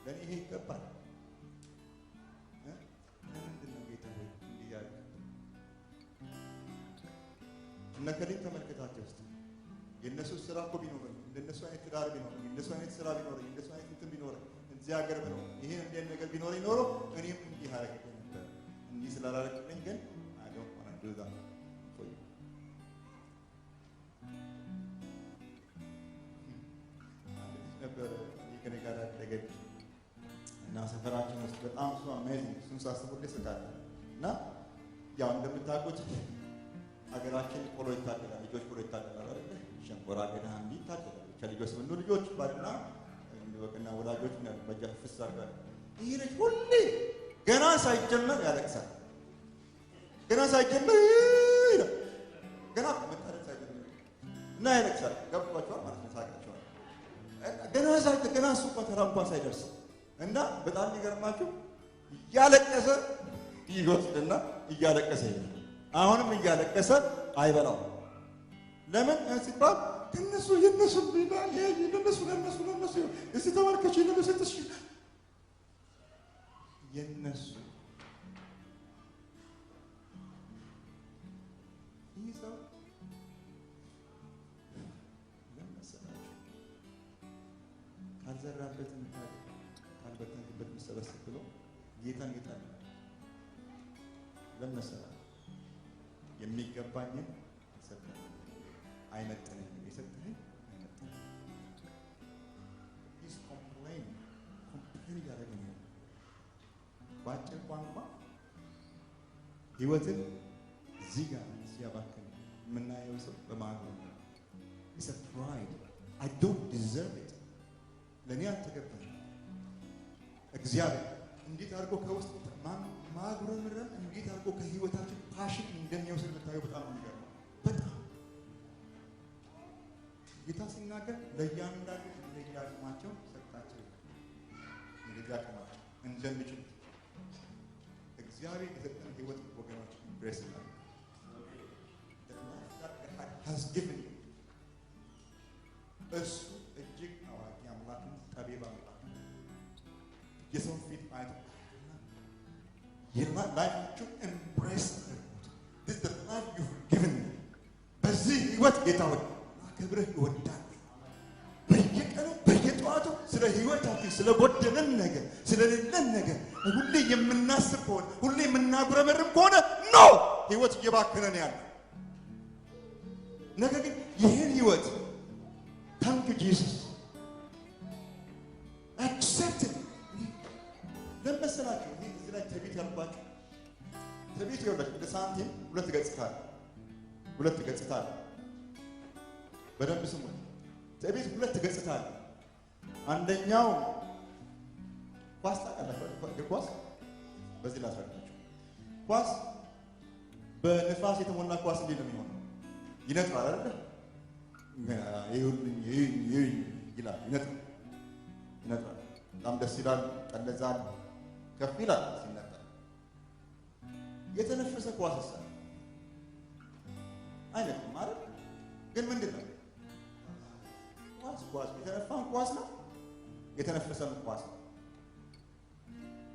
ለኔ ይሄ ይገባል። ለምንድን ነው ጌታ ሆይ እንዲህ ያለ? እነ ከሌን ተመልከታቸው እስቲ። የእነሱ ስራ እኮ ቢኖረኝ፣ እንደነሱ አይነት ትዳር ቢኖረኝ፣ እንደነሱ አይነት ስራ ቢኖረኝ፣ እንደነሱ አይነት እንትን ቢኖረኝ፣ እዚህ ሀገር ብኖር፣ ይሄን እንደ ነገር ቢኖረኝ ኖሮ እኔም እንዲህ ያደረግልኝ ነበር እንዲህ ስላላደረግልኝ ግን I don't want to do that for you ነበር ከኔ ጋር ያደገች እና ሰፈራችን ውስጥ በጣም እሱ አሜዚንግ እሱን ሳስበው ስቃለሁ እና ያው እንደምታውቁት ሀገራችን ቆሎ ይታደላል ልጆች ቆሎ ይታደላል አይደል ሸንኮራ አገዳ አንዲ ይታደላል ከልጆች ምን ልጆች ባልና ወቅና ወላጆች ነው በጃፍ ፍሳር ይሄ ልጅ ሁሌ ገና ሳይጀመር ያለቅሳል ገና ሳይጀመር ገና መጣለ ሳይጀመር እና ያለቅሳል ገብቷቸዋል ማለት ነው ሳቃቸዋል ገና እሱ ተራምኳ ሳይደርስ እና በጣም ይገርማችሁ እያለቀሰ ይወስድና እያለቀሰ ይሄዳል አሁንም እያለቀሰ አይበላው ለምን ሲባል ከነሱ የነሱ ቢላ ለነሱ እዚህ ተመልከች ለነሱ ተሽ የነሱ ይዘው ለምሳሌ ካልዘራበትም ካልበተንበት መሰበሰብ ብሎ ጌታን ለምሳሌ የሚገባኝን ሰጠኝ አይመጥነኝ የሰጠኝ አይመጥነኝ is complain ያደረገኝ ባጭር ቋንቋ ህይወትን እዚህ ጋር ሲያባክን የምናየው ሰው በማግኘት it's a pride I don't deserve it ለኔ አልተገባኝ እግዚአብሔር እንዴት አድርጎ ከውስጥ ማጉረምረም እንዴት አድርጎ ከህይወታችን ፓሽን እንደሚወስድ ልታዩ በጣም የሚገርም በጣም ጌታ ሲናገር ለእያንዳንዱ እንደየአቅማቸው ሰጣቸው እንደየአቅማቸው እንደሚችል እግዚአብሔር የሰጠን ህይወት ወገኖች ኢምፕሬስ ነው has given you እሱ እጅግ አዋቂ አምላክ ነው ጠቢብ አምላክ ነው የሰው ፊት አይቶ የላይፋችሁ ኢምፕሬስ this the life you've given me በዚህ ህይወት ጌታ ሆይ አከብረህ ይወዳል በየቀኑ በየጠዋቱ ስለ ህይወታችን ስለ ጎደለን ነገር ስለሌለን ነገር ሁሌ የምናስብ ከሆነ ሁሌ የምናጉረመርም ከሆነ ኖ ህይወት እየባከነ ነው ያለው ነገር ግን ይህን ህይወት thank you Jesus accept it ለምሳሌ እዚህ ላይ ትዕቢት ያልባችሁ ትዕቢት ይወላችሁ እንደ ሳንቲም ሁለት ገጽታ አለ በደንብ ስሙ ትዕቢት ሁለት ገጽታ አለ አንደኛው ኳስ ታውቃላችሁ እግር ኳስ በዚህ ላስረዳችሁ ኳስ በንፋስ የተሞላ ኳስ እንዴት ነው የሚሆነው ይነጥራል አይደል ይላል ይነጥራል በጣም ደስ ይላል ቀለዛል ከፍ ይላል ሲነጠር የተነፈሰ ኳስ ይሰራል አይደለም ማለት ግን ምንድነው ኳስ የተነፋን ኳስ ነው የተነፈሰን ኳስ ነው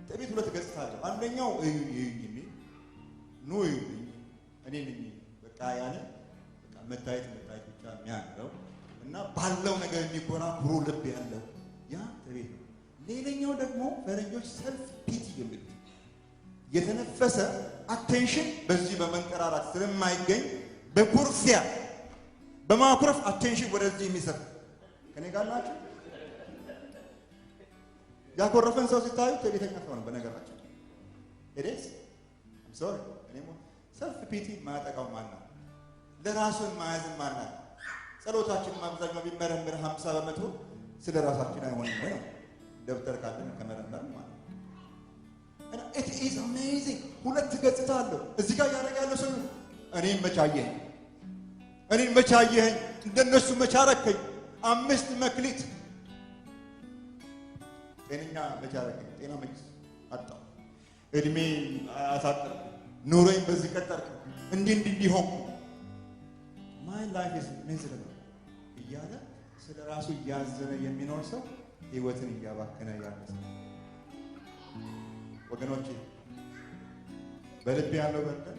ትዕቢት ሁለት ገጽታ አለው አንደኛው የሚል ነው እኔ ነኝ በቃ ያለ በቃ መታየት ብቻ የሚያምረው እና ባለው ነገር የሚጎራ ኩሩ ልብ ያለው ያ ትዕቢት ነው ሌላኛው ደግሞ ፈረንጆች ሰልፍ ፒቲ የሚሉት የተነፈሰ አቴንሽን በዚህ በመንቀራራት ስለማይገኝ በኩርፊያ በማኩረፍ አቴንሽን ወደዚህ የሚሰጥ ከኔ ጋር ናችሁ ያኮረፈን ሰው ሲታዩ ትዕቢተኛ ሰው ነው በነገራችን እዴስ I'm sorry እኔም ሰልፍ ፒቲ ማያጠቃው ማን ነው ለራሱን ማያዝን ማን ነው ጸሎታችን ማብዛኛው ቢመረምር 50% ስለ ራሳችን አይሆንም ነው ደብተር ካለን ከመረመር ማለት እና it is amazing ሁለት ገጽታ አለው እዚህ ጋር ያደርጋለው ሰው እኔን መቻየኝ እንደነሱ መቻረከኝ 5 መክሊት ጤነኛ መቻረከኝ ጤና መክሊት አጣው እድሜ አሳጠር ኑሮዬን በዚህ ቀጠርኩ እንዲሆንኩ my life is miserable እያለ ስለ ራሱ ያዘነ የሚኖር ሰው ህይወትን እያባከነ ያለ ሰው ወገኖቼ በልብ ያለው በደል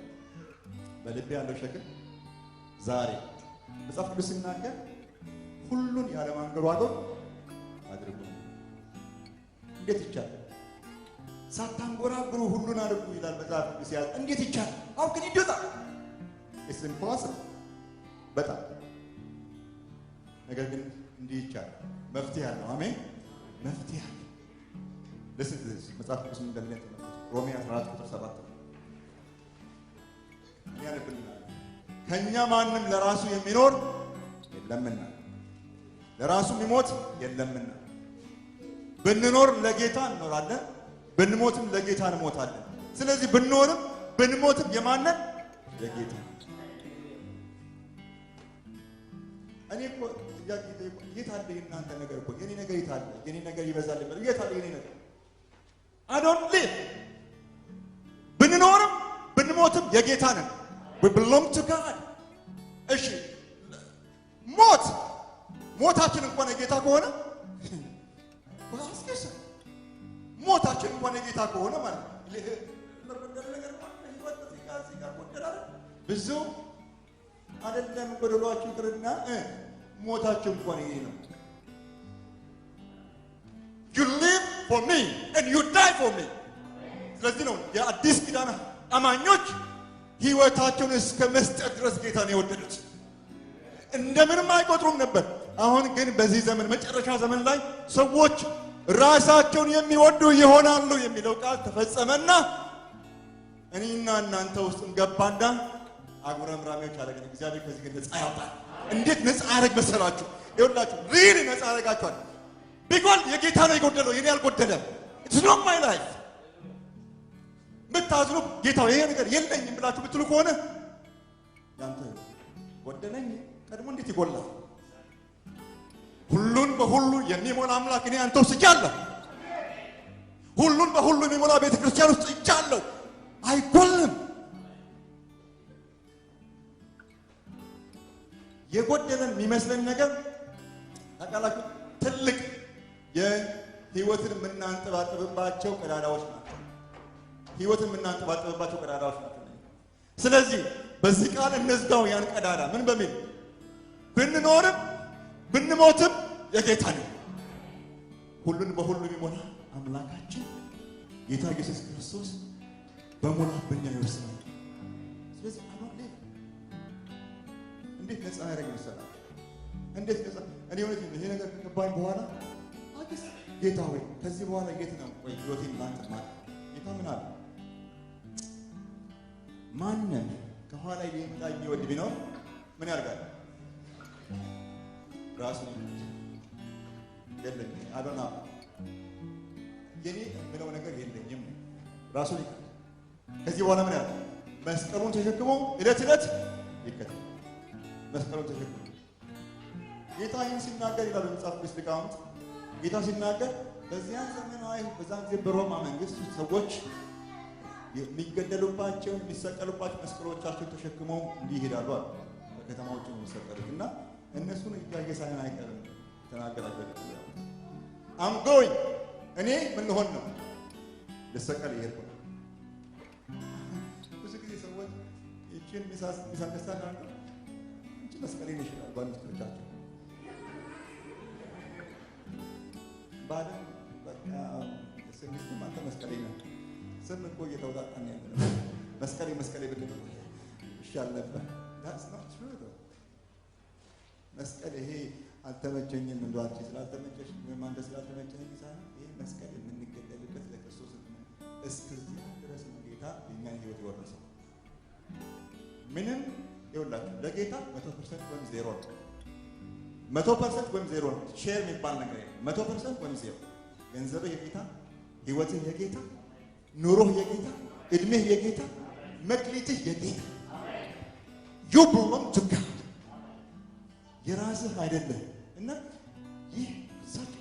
በልብ ያለው ሸክም ዛሬ መጽሐፍ ቅዱስ ሲናገር ሁሉን ያለ ማንገሯገር አድርጉ እንዴት ይቻላል ሳታንጎራጉሩ ሁሉን አድርጉ ይላል መጽሐፍ ቅዱስ። ያዝ እንዴት ይቻላል? How can you do that? It's impossible። በጣም ነገር ግን እንዲህ ይቻላል። መፍትሄ አለው። አሜን። መፍትሄ አለ። Listen to this። መጽሐፍ ቅዱስ እንደሚለው ሮሜ 14:7 ያነብልናል። ከኛ ማንም ለራሱ የሚኖር የለምና ለራሱ የሚሞት የለምና ብንኖር ለጌታ እንኖራለን፣ ብንሞትም ለጌታ እንሞታለን። ስለዚህ ብንኖርም ብንሞትም የማንን የጌታ። እኔ እኮ የት አለ የእናንተ ነገር? እኮ የኔ ነገር የት አለ? የኔ ነገር ይበዛል። የት አለ የኔ ነገር? I don't live። ብንኖርም ብንሞትም የጌታ ነን። We belong to God። እሺ ሞታችን እንኳን የጌታ ከሆነ ወላስከሰ ሞታችን እንኳን የጌታ ከሆነ ማለት ብዙ አይደለም ጎደሏችሁ ይቅርና ሞታችሁ እንኳን ይሄ ነው። You live for me and you die for me። ስለዚህ ነው የአዲስ ኪዳን አማኞች ሕይወታቸውን እስከ መስጠት ድረስ ጌታን የወደዱት። እንደምንም አይቆጥሩም ነበር። አሁን ግን በዚህ ዘመን መጨረሻ ዘመን ላይ ሰዎች ራሳቸውን የሚወዱ ይሆናሉ የሚለው ቃል ተፈጸመና እኔና እናንተ ውስጥ ገባና አጉረምራሚዎች አለገን። እግዚአብሔር ከዚህ ግን ነፃ ያወጣል። እንዴት ነፃ ያደርግ መሰላችሁ? ይኸውላችሁ ሪሊ ነፃ ያደርጋችኋል። ቢኮዝ የጌታ ነው የጎደለው፣ የኔ አልጎደለም። It's not my life። ምታዝኑ ጌታው ይሄ ነገር የለኝም ብላችሁ ብትሉ ከሆነ ያንተ ጎደለኝ ቀድሞ እንዴት ይጎላል? ሁሉን በሁሉ የሚሞላ አምላክ እኔ አንተ ውስጥ እጃለሁ። ሁሉን በሁሉ የሚሞላ ቤተክርስቲያን ውስጥ እጃለሁ። አይጎልም። የጎደለን የሚመስለን ነገር ታውቃላችሁ፣ ትልቅ የህይወትን የምናንጠባጥብባቸው ቀዳዳዎች ናቸው። ህይወትን የምናንጠባጥብባቸው ቀዳዳዎች ናቸው። ስለዚህ በዚህ ቃል እንዝጋው ያን ቀዳዳ። ምን በሚል ብንኖርም ብንሞትም የጌታ ነው። ሁሉን በሁሉ የሚሞላ አምላካችን ጌታ ኢየሱስ ክርስቶስ በሙላት በእኛ ይወስናል። ስለዚህ አማሌ እንዴት ነፃ ያደረግ ይመስላል? እንዴት ነፃ እኔ ሆነኝ ይሄ ነገር ከገባኝ በኋላ አዲስ ጌታ ሆይ ከዚህ በኋላ የት ነው ወይ ህይወቴን ላንተ ማለት ጌታ ምን አለ? ማንም ከኋላ ይመጣ የሚወድ ቢኖር ምን ያደርጋል? ራሱ የለኝም አዶና የኔ ምለው ነገር የለኝም ራሱ ይከተል። ከዚህ በኋላ ምን ያደርጋል? መስቀሉን ተሸክሞ ዕለት ዕለት ይከተል። መስቀሉን ተሸክሞ ጌታ ይህን ሲናገር ይላል መጽሐፍ ቅዱስ ሊቃውንት። ጌታ ሲናገር በዚያን ዘመን በዛን ጊዜ በሮማ መንግስት ሰዎች የሚገደሉባቸው የሚሰቀሉባቸው መስቀሎቻቸውን ተሸክመው እንዲሄዳሉ አለ። በከተማዎቹ ነው የሚሰቀሉት እና እነሱን እያየ ሳይሆን አይቀርም ተናገራቸው። አም ጎይንግ እኔ ምን ልሆን ነው? ልሰቀል ይሄድኩ ነው። ብዙ ጊዜ ሰዎች ይህችን ሚሳከስታን አለ እንጂ መስቀሌን ይችላል ባንስቶቻቸው ባለም በቃ ስሚስም አንተ መስቀሌ ነው ስም እኮ እየተውጣጣን ያለ ነው። መስቀሌ ብለን ይሻል ነበር። that's not true though። መስቀል ይሄ አልተመቸኝም እንደው አንቺ ስላልተመቸሽ ወይም አንተ ስላልተመቸኝ ሳይሆን ይሄ መስቀል የምንገደልበት ለክርስቶስ ነው። እስከዚህ ድረስ ነው ጌታ የኛን ህይወት የወረሰው። ምንም ይኸውላችሁ ለጌታ 100% ወይም 0 ነው። 100% ወይም 0 ነው። ሼር የሚባል ነገር የለም። 100% ወይም 0። ገንዘብህ የጌታ፣ ህይወትህ የጌታ፣ ኑሮህ የጌታ፣ እድሜህ የጌታ፣ መክሊትህ የጌታ። you belong to God። የራስህ አይደለም እና ይህ such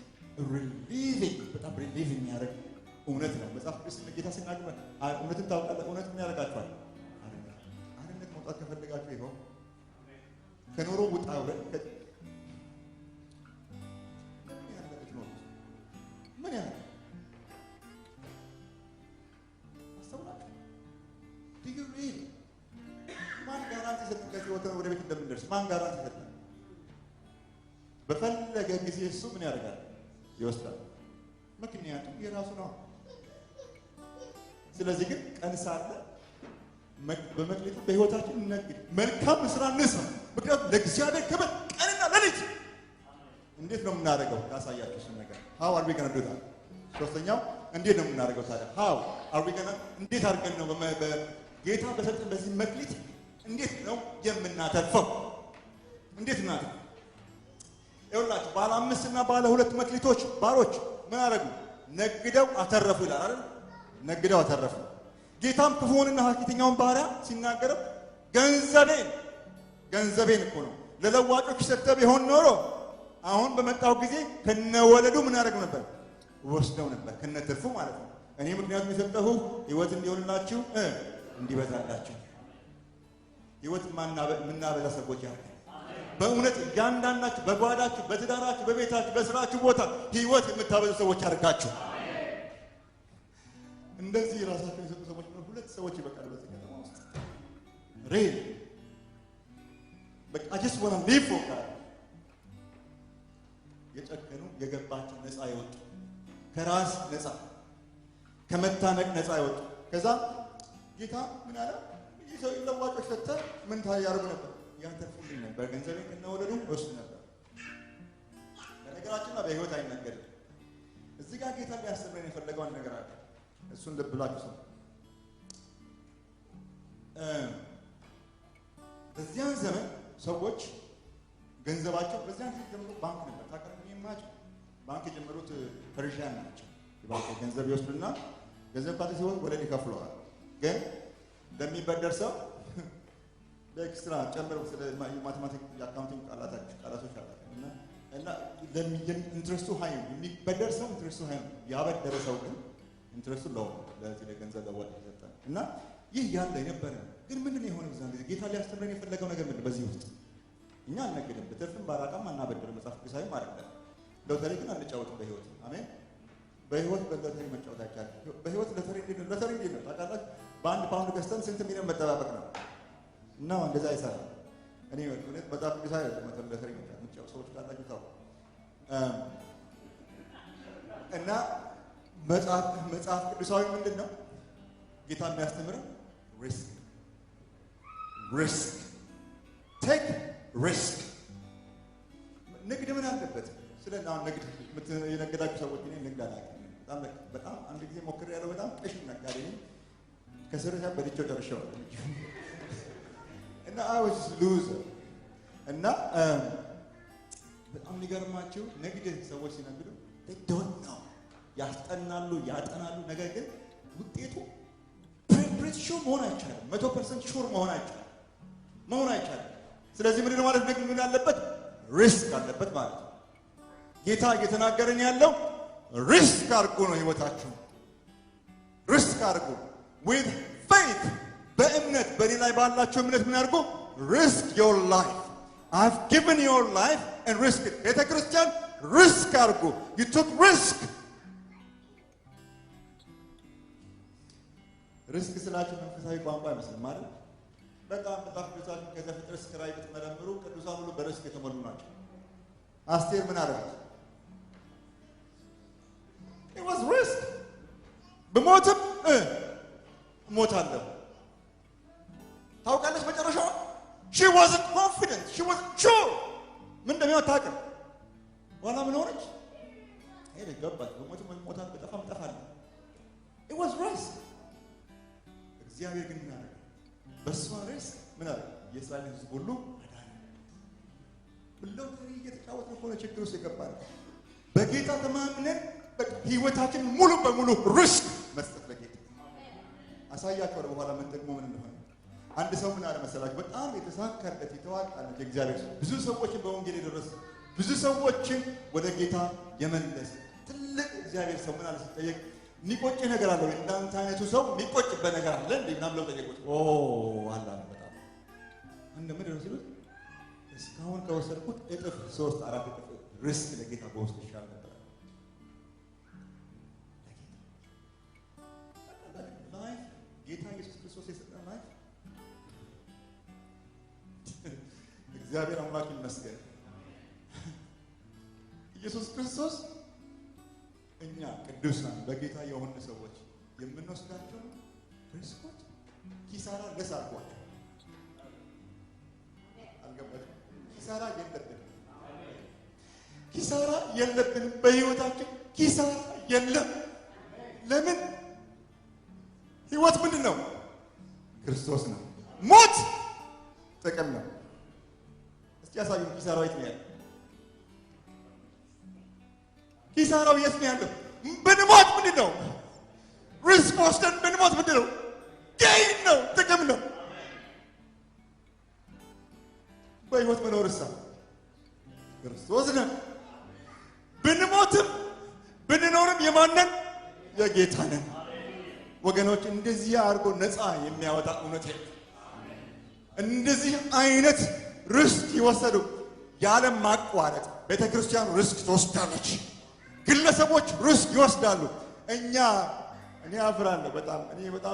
relieving በጣም relieving የሚያደርግ እውነት ነው። መጽሐፍ ቅዱስ ጌታ ሲናገር እውነትን ታውቃለህ፣ እውነት ምን ያደርጋችኋል? አርነት መውጣት ከፈለጋችሁ ይኸው ከኑሮ ውጣ ውረድ ምን ያህል አስተውላችሁ ዲግሪ ማን ጋራንቲ ሰጠን? ከዚህ ወደ ቤት እንደምንደርስ ማን ጋራንቲ ሰጠን? በፈለገ ጊዜ እሱ ምን ያደርጋል? ይወስዳል። ምክንያቱም የራሱ ነው። ስለዚህ ግን ቀን ሳለ በመክሊቱ በህይወታችን እንነግድ፣ መልካም ስራ እንስራ። ምክንያቱም ለእግዚአብሔር ክብር ቀንና ሌሊት እንዴት ነው የምናደርገው? ያሳያችሁ እሱን ነገር how are we going to do that? ሶስተኛው እንዴት ነው የምናደርገው ታዲያ? how are we going to እንዴት አድርገን ነው በጌታ በሰጠን በዚህ መክሊት እንዴት ነው የምናተርፈው? እንዴት እናተርፈው? ይኸውላችሁ ባለ 5 እና ባለ 2 መክሊቶች ባሮች ምን አደረጉ? ነግደው አተረፉ ይላል አይደል? ነግደው አተረፉ። ጌታም ክፉውንና ሐሰተኛውን ባሪያ ሲናገረው ገንዘቤን እኮ ነው ለለዋጮች ሰጥተህ ቢሆን ኖሮ አሁን በመጣው ጊዜ ከነወለዱ ምን ያደርገው ነበር? ወስደው ነበር፣ ከነትርፉ ማለት ነው። እኔ ምክንያቱም የሰጠሁ ሕይወት እንዲሆንላችሁ እንዲበዛላችሁ ሕይወት የምናበዛ ሰዎች ያደርጋል። በእውነት እያንዳንዳችሁ በጓዳችሁ፣ በትዳራችሁ፣ በቤታችሁ፣ በስራችሁ ቦታ ሕይወት የምታበዙ ሰዎች ያደርጋችሁ። እንደዚህ ራሳቸውን የሰጡ ሰዎች ነው። 2 ሰዎች ይበቃል በዚህ ከተማ ውስጥ ሬል በቃ I just want to live for God የጨከኑ የገባቸው ነፃ ይወጡ፣ ከራስ ነፃ ከመታነቅ ነፃ ይወጡ። ከዛ ጌታ ምን አለ? ይሰው ለዋጮች ሰጥተህ ምን ታያርጉ ነበር? ያተርፉልኝ ነበር፣ ገንዘቤን ከነወለዱ ወስድ ነበር። በነገራችን ላይ በህይወት አይነገርም። እዚህ ጋር ጌታ ሊያስተምረን የፈለገው አንድ ነገር አለ። እሱን ልብ ብላችሁ ሰው በዚያን ዘመን ሰዎች ገንዘባቸው በዚያን ጊዜ ጀምሮ ባንክ ነበር። ታውቃላችሁ፣ ባንክ የጀመሩት ፐርሺያን ናቸው። ባንክ ገንዘብ ይወስዱና ገንዘብ ካለ ሲሆን ወለድ ይከፍለዋል። ግን ለሚበደር ሰው በኤክስትራ ጨምረው ስለ ማቴማቲክ የአካውንቲንግ ቃላቶች አላቸው እና ኢንትረስቱ ሃይ ነው። የሚበደር ሰው ኢንትረስቱ ሃይ ነው። ያበደረ ሰው ግን ኢንትረስቱ ሎው ነው። ለዚህ ለገንዘብ ለወለድ ይሰጣል። እና ይህ ያለ የነበረ ግን ምንድን ነው የሆነው? በዛን ጊዜ ጌታ ሊያስተምረን የፈለገው ነገር ምንድን ነው? በዚህ ውስጥ እኛ አልነግድም፣ በትርፍም ባራቃም አናበድርም። መጽሐፍ ቅዱሳዊም አይደለም። ሎተሪ ግን አንጫወትም በህይወት አሜን። በህይወት በሎተሪ መጫወት አይቻልም። በህይወት ሎተሪ እንዴት ነው ታውቃላችሁ? በአንድ ፓውንድ ገዝተን ስንት ሚሊዮን መጠባበቅ ነው እና እንደዛ አይሰራም። እኔ እውነት መጽሐፍ ቅዱሳዊ አይደለም። ሎተሪ መጫወት ሰዎች ካላችሁ ታው እና መጽሐፍ ቅዱሳዊ ምንድን ነው ጌታ የሚያስተምረን? ሪስክ ቴክ ሪስክ። ንግድ ምን አለበት? ስለ አሁን ንግድ የነገዳችሁ ሰዎች እኔ ንግድ አላውቅም። በጣም አንድ ጊዜ ሞክሬያለሁ። በጣም ቀሽም ነጋዴ ነኝ። ከስረሻ በልቼው ጨርሼዋለሁ እና I was loser እና በጣም የሚገርማችሁ ንግድ ሰዎች ሲነግዱ they don't know ያስጠናሉ፣ ያጠናሉ። ነገር ግን ውጤቱ ፕሪንት ሹር መሆን አይቻልም። 100% ሹር መሆን አይቻልም። ስለዚህ ምንድን ነው ማለት ንግድ ምን አለበት? ሪስክ አለበት ማለት ነው። ጌታ እየተናገረን ያለው ሪስክ አድርጉ ነው። ህይወታችሁ ሪስክ አድርጉ with faith በእምነት በእኔ ላይ ባላችሁ እምነት ምን አድርጉ? risk your life. I've given your life and risk it. ቤተ ክርስቲያን ሪስክ አድርጉ። you took risk. ሪስክ ስላችሁ መንፈሳዊ ቋንቋ አይመስልም ማለት በጣም መጽሐፍ ቅዱሳችን ከዘፍጥረት እስከ ራዕይ ብትመረምሩ ቅዱሳን ሁሉ በሪስክ የተሞሉ ናቸው። አስቴር ምን አደረገች? it was risk። ብሞትም እሞታለሁ። ታውቃለች መጨረሻው she wasn't confident, she wasn't sure ምን እንደሚሆን ታውቅም። በኋላ ምን ሆነች? ሄደ ገባች። ብሞትም እሞታለሁ፣ በጠፋም እጠፋለሁ። it was risk። እግዚአብሔር ግን ምን አደረገ? በሷ ሪስክ ምን አደረገ? የእስራኤል ሕዝብ ሁሉ አዳነ። ሎተሪ እየተጫወትን እኮ ነው ችግር ውስጥ የገባን። በጌታ ተማምነን ህይወታችን ሙሉ በሙሉ ሪስክ መስጠት ለጌታ አሳያቸው። በኋላ ምን ደግሞ ምን እንደሆነ አንድ ሰው ምን አለ መሰላችሁ? በጣም የተሳካለት የተዋጣለት የእግዚአብሔር ሰው ብዙ ሰዎችን በወንጌል የደረሰ ብዙ ሰዎችን ወደ ጌታ የመለሰ ትልቅ እግዚአብሔር ሰው ምን አለ ሲጠየቅ የሚቆጭ ነገር አለ ወይ? እንዳንተ አይነቱ ሰው የሚቆጭበት ነገር አለ እንዴ? ምናምን ብለው ጠየቁት። አለ በጣም አንድ ምንድን ነው ሲሉት እስካሁን ከወሰድኩት እጥፍ 3-4 እጥፍ ሪስክ ለጌታ በውስጥ ይሻል ነበር። ላይፍ ጌታ ኢየሱስ ክርስቶስ የሰጠን ላይፍ እግዚአብሔር አምላክ ይመስገን። ኢየሱስ ክርስቶስ እኛ ቅዱሳን በጌታ የሆኑ ሰዎች የምንወስዳቸው ኪሳራ ለስ አድርጓል። አልገባችም? ኪሳራ የለብንም። ኪሳራ የለብንም። በህይወታችን ኪሳራ የለም። ለምን? ህይወት ምንድን ነው? ክርስቶስ ነው። ሞት ጥቅም ነው። እስቲ ያሳዩን። ኪሳራው የት ነው ያለው? ኪሳራው የት ነው ያለው? ብንሞት ምንድን ነው? ሪስክ ወስደን ብንሞት ምንድን ነው? ጌይን ነው፣ ጥቅም ነው። በህይወት መኖርሳ ክርስቶስ ነው። ብንሞትም ብንኖርም የማንን? የጌታ ነን። ወገኖች እንደዚህ አድርጎ ነፃ የሚያወጣ እውነት እንደዚህ አይነት ርስክ ይወሰዱ ያለ ማቋረጥ ቤተክርስቲያኑ ርስክ ትወስዳለች። ግለሰቦች ርስክ ይወስዳሉ። እኔ አፍራለሁ በጣም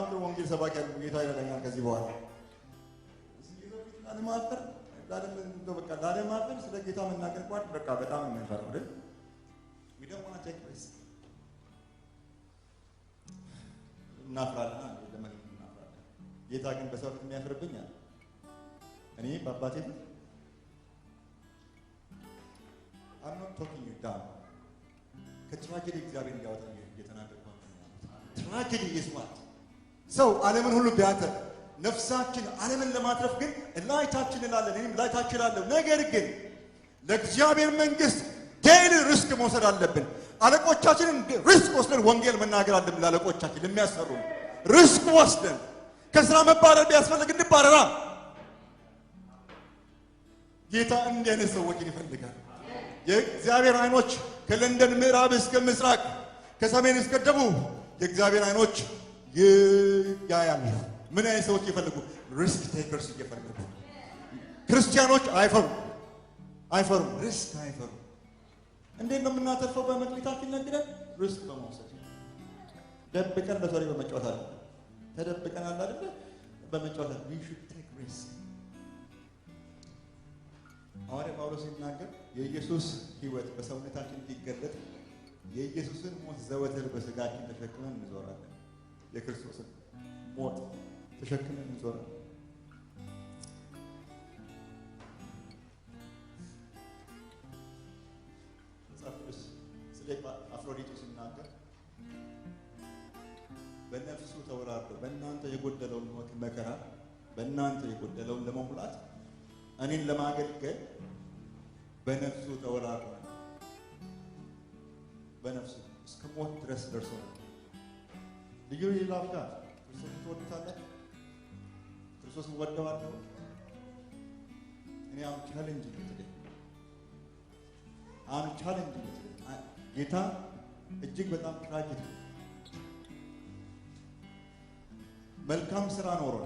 ጥሩ ወንጌል ሰባኪ ያለው ጌታ ይረዳኛል። ከዚህ በኋላ ላለማፈር ስለ ጌታ መናገር ቋት በቃ በጣም የምንፈራው አይደል? እናፍራለን። ጌታ ግን በሰው ፊት የሚያፍርብኝ አለ። እኔ በአባቴ ፊት I'm not talking you down። ከትራጀዲ እግዚአብሔር እንዲያወጣ እየተናገርኳቸው ትራጀዲ ይስማት ሰው ዓለምን ሁሉ ቢያተር ነፍሳችን ዓለምን ለማትረፍ ግን ላይታችን እንላለን። እኔም ላይታችን እላለሁ። ነገር ግን ለእግዚአብሔር መንግስት ዴይሊ ሪስክ መውሰድ አለብን። አለቆቻችንን ሪስክ ወስደን ወንጌል መናገር አለብን። ለአለቆቻችን ለሚያሰሩ ሪስክ ወስደን ከስራ መባረር ቢያስፈልግ እንባረራ። ጌታ እንዲህ አይነት ሰዎችን ይፈልጋል። የእግዚአብሔር አይኖች ከለንደን ምዕራብ እስከ ምስራቅ ከሰሜን እስከ ደቡብ የእግዚአብሔር አይኖች ያያሉ። ምን አይነት ሰዎች ይፈልጉ? ሪስክ ቴከርስ ይፈልጉ። ክርስቲያኖች አይፈሩም፣ ሪስክ አይፈሩም። እንዴት ነው የምናተርፈው? በመክሊታችን ነግደን ሪስክ በመውሰድ ደብቀን በቶሪ በመጫወት አለ ተደብቀን አለ አይደል? በመጫወት we should take risk። ሐዋርያ ጳውሎስ ሲናገር የኢየሱስ ሕይወት በሰውነታችን እንዲገለጥ የኢየሱስን ሞት ዘወትር በስጋችን ተሸክመን እንዞራለን። የክርስቶስን ሞት ተሸክመን እንዞራለን። ስለ አፍሮዲጡ ሲናገር በነፍሱ ተወራርዶ በእናንተ የጎደለውን መከራ በእናንተ የጎደለውን ለመሙላት እኔን ለማገልገል በነፍሱ ተወራርዶ በነፍሱ እስከ ሞት ድረስ ደርሶ ነው። ልዩ ላፍታ ክርስቶስን ትወዱታላችሁ? ክርስቶስን ወደዋለሁ። እኔ አሁን ቻሌንጅ ጌታ እጅግ በጣም ትራጂክ መልካም ስራ ኖሮ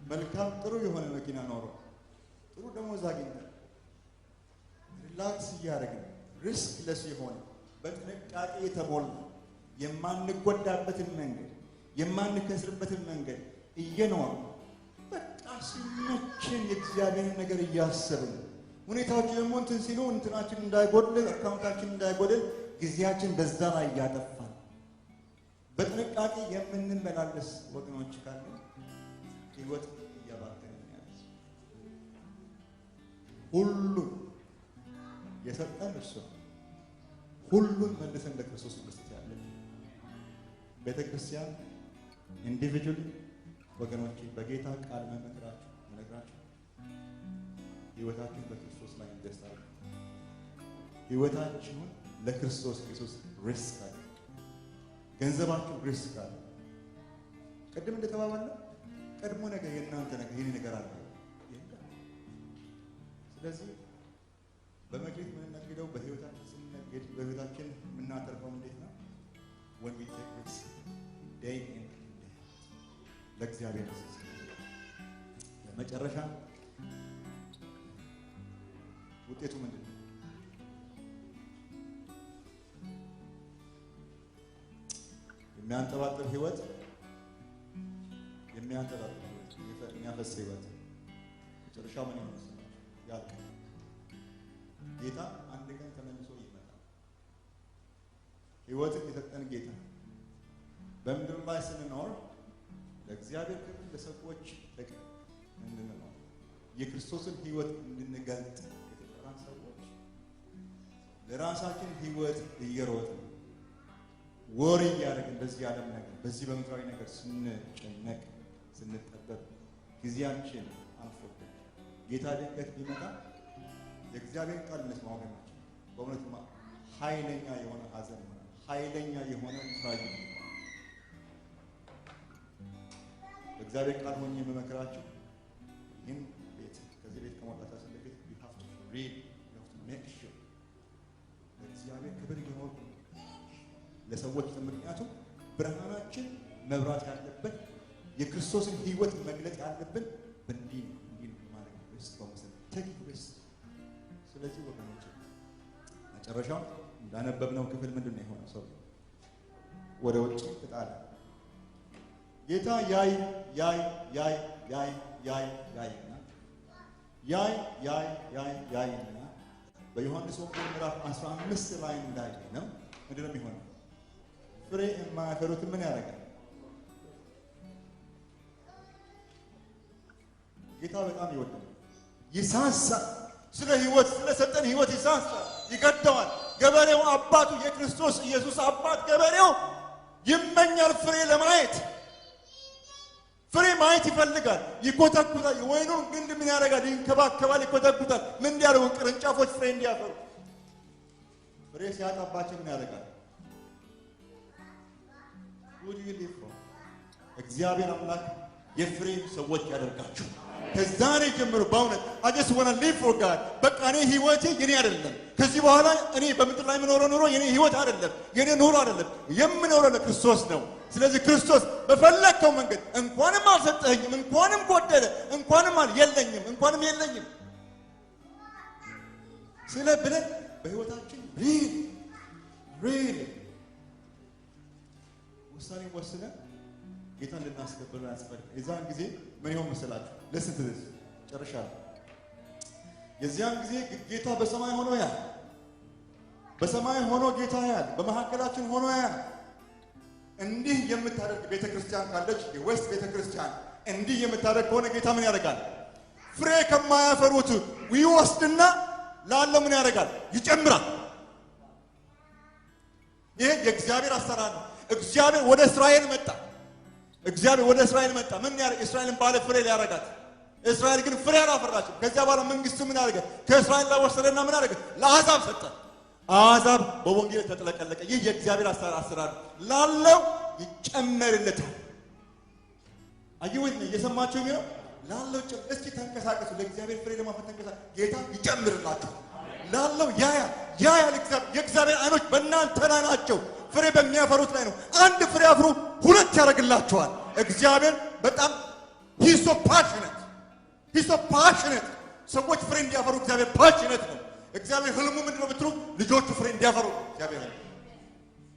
መልካም ጥሩ የሆነ መኪና ኖሮ ጥሩ ደሞዝ አግኝተን ሪላክስ እያደረግን ሪስክ ለስ የሆነ በጥንቃቄ የተሞላ የማንጎዳበትን መንገድ የማንከስርበትን መንገድ እየኖር በቃ ሲመችን የእግዚአብሔርን ነገር እያሰብን ሁኔታዎች ደግሞ እንትን ሲሉ እንትናችን እንዳይጎድል አካውንታችን እንዳይጎድል ጊዜያችን በዛ ላይ እያጠፋን በጥንቃቄ የምንመላለስ ወገኖች ካለ ህይወት እያባከንን ያለ ሁሉን የሰጠን እርሱ ሁሉን መልሰን ለክርስቶስ መስጠት ያለ ቤተክርስቲያን ኢንዲቪጁዋሊ ወገኖች በጌታ ቃል መነግራችሁ ህይወታችሁን በክርስቶስ ላይ እንደስታሉ ህይወታችሁን ለክርስቶስ ኢየሱስ ሪስክ አለ። ገንዘባችሁ ሪስክ አለ። ቅድም እንደተባባለው ቀድሞ ነገር የእናንተ ነገር የኔ ነገር አለ። ስለዚህ በመክሊት የምንነግደው በህይወታችን ስንነግድ በህይወታችን የምናተርፈው እንዴት ነው? when we take risk day in day ለእግዚአብሔር መስጠት። ለመጨረሻ ውጤቱ ምንድን ነው? የሚያንጠባጥብ ህይወት የሚያፈስ ህይወት መጨረሻው ምን ይመስላል? ያልቃል። ጌታ አንድ ቀን ተመልሶ ይመጣል። ህይወትን የሰጠን ጌታ በምድር ላይ ስንኖር ለእግዚአብሔር ክብር ለሰዎች ጥቅም እንድንኖር የክርስቶስን ሕይወት እንድንገልጥ የተጠራን ሰዎች ለራሳችን ሕይወት እየሮጥን ወሬ እያደረግን በዚህ ዓለም ነገር በዚህ በምድራዊ ነገር ስንጨነቅ ስንጠበብ ጊዜያችን አልፎብን ጌታ ድንገት ቢመጣ የእግዚአብሔር ቃል እንስማ ወገናችን። በእውነት ኃይለኛ የሆነ ሐዘን ነው፣ ኃይለኛ የሆነ ትራጀዲ ነው። በእግዚአብሔር ቃል ሆኜ የምመክራችሁ ይህን ቤት ከዚህ ቤት ከመውጣታችን በፊት you have to read, you have to make sure ለእግዚአብሔር ክብር እየኖርኩ ነው ለሰዎች። ምክንያቱም ብርሃናችን መብራት ያለበት የክርስቶስን ሕይወት መግለጥ ያለብን እንዲህ ማለት ነው። ሪስክ በመውሰድ ቴክ ሪስክ። ስለዚህ ወገኖች መጨረሻው እንዳነበብነው ክፍል ምንድን ነው የሆነው? ሰው ወደ ውጭ ተጣለ። ጌታ ያይና በዮሐንስ ወንጌል ምዕራፍ 15 ላይ እንዳየነው ምንድን ነው የሚሆነው? ፍሬ የማያፈሩትን ምን ያደርጋል? ጌታ በጣም ይወዳል፣ ይሳሳል። ስለ ሕይወት ስለሰጠን ሕይወት ይሳሳል፣ ይገደዋል። ገበሬው አባቱ የክርስቶስ ኢየሱስ አባት ገበሬው ይመኛል ፍሬ ለማየት። ፍሬ ማየት ይፈልጋል፣ ይኮተኩታል። የወይኑን ግንድ ምን ያደርጋል? ይንከባከባል፣ ይኮተኩታል። ምን እንዲያደርጉ? ቅርንጫፎች ፍሬ እንዲያፈሩ። ፍሬ ሲያጣባቸው ምን ያደርጋል? እግዚአብሔር አምላክ የፍሬ ሰዎች ያደርጋችሁ። ከዛሬ ጀምሮ በእውነት I just want to live for God። በቃ እኔ ህይወቴ የኔ አይደለም። ከዚህ በኋላ እኔ በምድር ላይ የምኖረው ኑሮ የኔ ህይወት አይደለም፣ የኔ ኑሮ አይደለም። የምኖረው ለክርስቶስ ነው። ስለዚህ ክርስቶስ በፈለከው መንገድ እንኳንም አልሰጠኸኝም፣ እንኳንም ጎደለ፣ እንኳንም የለኝም ስለ ብለን በህይወታችን ሪል ውሳኔ ወስነን ጌታ እንድናስከብር ያስፈልጋል። የዛን ጊዜ ምን ይሆን መሰላችሁ? ለስንት ድረስ ጨርሻለሁ። የዚያን ጊዜ ጌታ በሰማይ ሆኖ ያያል። በሰማይ ሆኖ ጌታ ያያል። በመካከላችን ሆኖ ያያል። እንዲህ የምታደርግ ቤተክርስቲያን ካለች የዌስት ቤተክርስቲያን እንዲህ የምታደርግ ከሆነ ጌታ ምን ያደርጋል? ፍሬ ከማያፈሩት ይወስድና ላለው ምን ያደርጋል? ይጨምራል። ይሄ የእግዚአብሔር አሰራር ነው። እግዚአብሔር ወደ እስራኤል መጣ። ምን ያደርግ? እስራኤልን ባለ ፍሬ ሊያረጋት። እስራኤል ግን ፍሬ አላፈራችም። ከዚያ በኋላ መንግስቱ ምን ያደርጋል? ከእስራኤል ላይ ወሰደና ምን ያደርጋል? ለአሕዛብ ሰጠ። አሕዛብ በወንጌል ተጥለቀለቀ። ይህ የእግዚአብሔር አሰራር ላለው ይጨመርለታል። አይወይም እየሰማችሁ ነው? ላለው እስኪ ተንቀሳቀሱ። ለእግዚአብሔር ፍሬ ለማፍራት ተንቀሳቀሱ። ጌታ ይጨምርላችሁ። ላለው ያያል። የእግዚአብሔር አይኖች በእናንተ ላይ ናቸው። ፍሬ በሚያፈሩት ላይ ነው። አንድ ፍሬ አፍሩ፣ ሁለት ያደርግላችኋል። እግዚአብሔር በጣም he's so passionate ሰዎች ፍሬ እንዲያፈሩ እግዚአብሔር ፓሽኔት ነው። እግዚአብሔር ህልሙ ምንድነው ብትሉ ልጆቹ ፍሬ እንዲያፈሩ እግዚአብሔር ነው።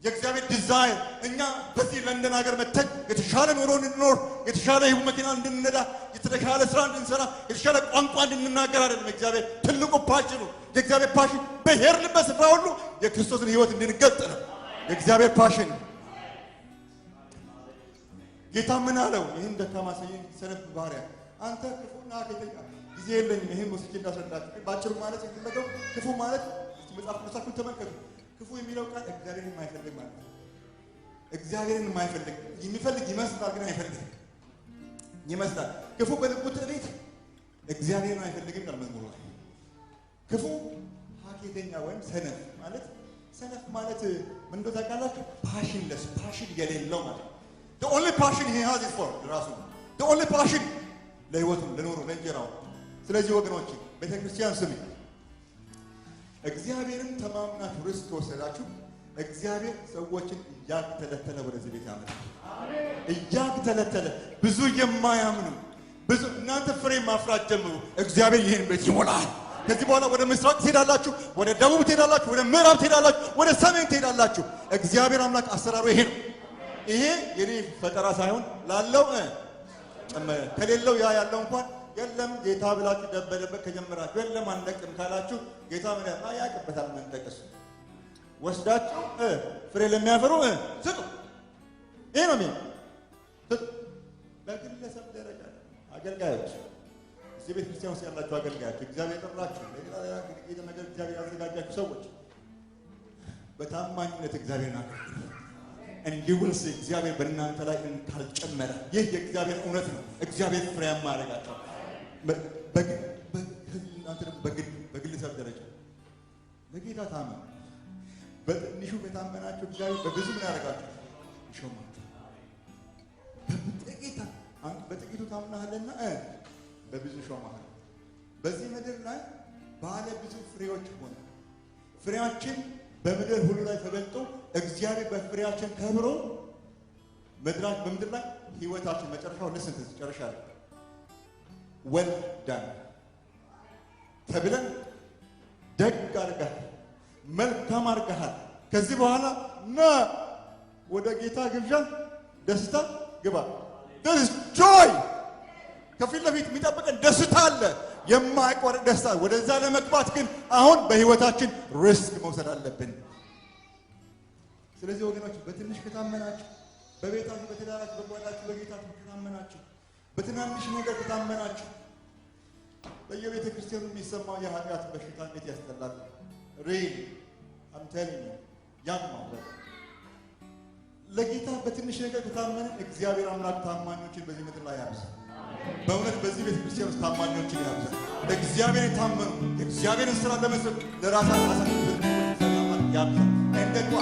የእግዚአብሔር ዲዛይን እኛ በዚህ ለንደን ሀገር መተን የተሻለ ኑሮ እንድንኖር፣ የተሻለ ህይወት መኪና እንድንነዳ፣ የተሻለ ስራ እንድንሰራ፣ የተሻለ ቋንቋ እንድንናገር አይደለም። እግዚአብሔር ትልቁ ፓሽኑ የእግዚአብሔር ፓሽን በሄድንበት ስፍራ ሁሉ የክርስቶስን ህይወት እንድንገልጥ ነው። የእግዚአብሔር ፓሽን ጌታ ምን አለው? ይህን ደካማ ሰነፍ ባሪያ አንተ ክፉና ኃጢአተኛ ጊዜ የለኝም ይህን ወስጄ እንዳስረዳችሁ። ባጭሩ ማለት የፈለገው ክፉ ማለት መጽሐፍ ቅዱሳችሁን ተመልከቱ። ክፉ የሚለው ቃል እግዚአብሔርን የማይፈልግ ማለት ነው። እግዚአብሔርን የማይፈልግ የሚፈልግ ይመስላል፣ ግን አይፈልግም ይመስላል። ክፉ በልቡ ትዕቢት እግዚአብሔርን አይፈልግም ይላል መዝሙሩ ላይ። ክፉ ኃጢአተኛ ወይም ሰነፍ ማለት ምን እንደው ታውቃላችሁ? ፓሽንለስ ፓሽን የሌለው ማለት ነው። the only passion he has is for ራሱ the only passion ለህይወቱ ለኑሮ ለእንጀራው። ስለዚህ ወገኖች ቤተክርስቲያን ስሚ፣ እግዚአብሔርን ተማምናችሁ ርስት ወሰዳችሁ። እግዚአብሔር ሰዎችን እያተለተለ ወደዚህ ቤት ያመጣል። እያተለተለ ብዙ የማያምኑ ብዙ እናንተ ፍሬ ማፍራት ጀምሩ። እግዚአብሔር ይህን ቤት ይሞላል። ከዚህ በኋላ ወደ ምስራቅ ትሄዳላችሁ፣ ወደ ደቡብ ትሄዳላችሁ፣ ወደ ምዕራብ ትሄዳላችሁ፣ ወደ ሰሜን ትሄዳላችሁ። እግዚአብሔር አምላክ አሰራሩ ይሄ ነው። ይሄ የኔ ፈጠራ ሳይሆን ላለው ጨመረ። ከሌለው ያለው እንኳን የለም ጌታ ብላችሁ ደበደበ ከጀመራችሁ የለም አንደቅም ካላችሁ ጌታ ምን ያቅበታል? መንጠቅስ ወስዳችሁ ፍሬ ለሚያፈሩ ስጡ። ይሄ ነው በግለሰብ ደረጃ አገልጋዮች እዚህ ቤተ ክርስቲያን ውስጥ ያላችሁ አገልጋዮች እግዚአብሔር ጠራችሁ ለሌላ ነገር እግዚአብሔር ያዘጋጃችሁ ሰዎች በታማኝነት እግዚአብሔርን አገልግሉ። and you will see እግዚአብሔር በእናንተ ላይ ካልጨመረ ይህ የእግዚአብሔር እውነት ነው። እግዚአብሔር ፍሬያማ ያደርጋቸዋል። በግለሰብ ደረጃ ለጌታ ታመኑ። በትንሹ በታመናችሁ እግዚአብሔር በብዙ ምን ያደርጋችሁ? ይሾማችሁ። በጥቂቱ ታምናለና በብዙ ሾማሃል። በዚህ ምድር ላይ ባለ ብዙ ፍሬዎች ሆነ ፍሬያችን በምድር ሁሉ ላይ ተገልጦ እግዚአብሔር በፍሬያችን ከብሮ በምድር ላይ ህይወታችን መጨረሻው ለስንት ጨርሻለሁ well done ተብለን ደግ አድርገሃል፣ መልካም አድርገሃል። ከዚህ በኋላ ና ወደ ጌታ ግብዣ ደስታ ግባ። there is joy ከፊት ለፊት የሚጠብቀን ደስታ አለ፣ የማይቋረጥ ደስታ። ወደዛ ለመግባት ግን አሁን በህይወታችን ሪስክ መውሰድ አለብን። ስለዚህ ወገኖች በትንሽ ከታመናችሁ፣ በቤታችሁ፣ በትዳራችሁ፣ በጓዳችሁ፣ በጌታችሁ ከታመናችሁ፣ በትናንሽ ነገር ከታመናችሁ በየቤተ ክርስቲያኑ የሚሰማው የኃጢአት በሽታ እንዴት ያስጠላል! ሪል I'm telling you ያማው ለጌታ በትንሽ ነገር ከታመንን እግዚአብሔር አምላክ ታማኞችን በዚህ ምድር ላይ ያብዛል። በእውነት በዚህ ቤተ ክርስቲያን ውስጥ ታማኞችን ያብዛል። ለእግዚአብሔር የታመኑ የእግዚአብሔርን ስራ ለመስራት ለራሳቸው ያብዛል። እንደቋ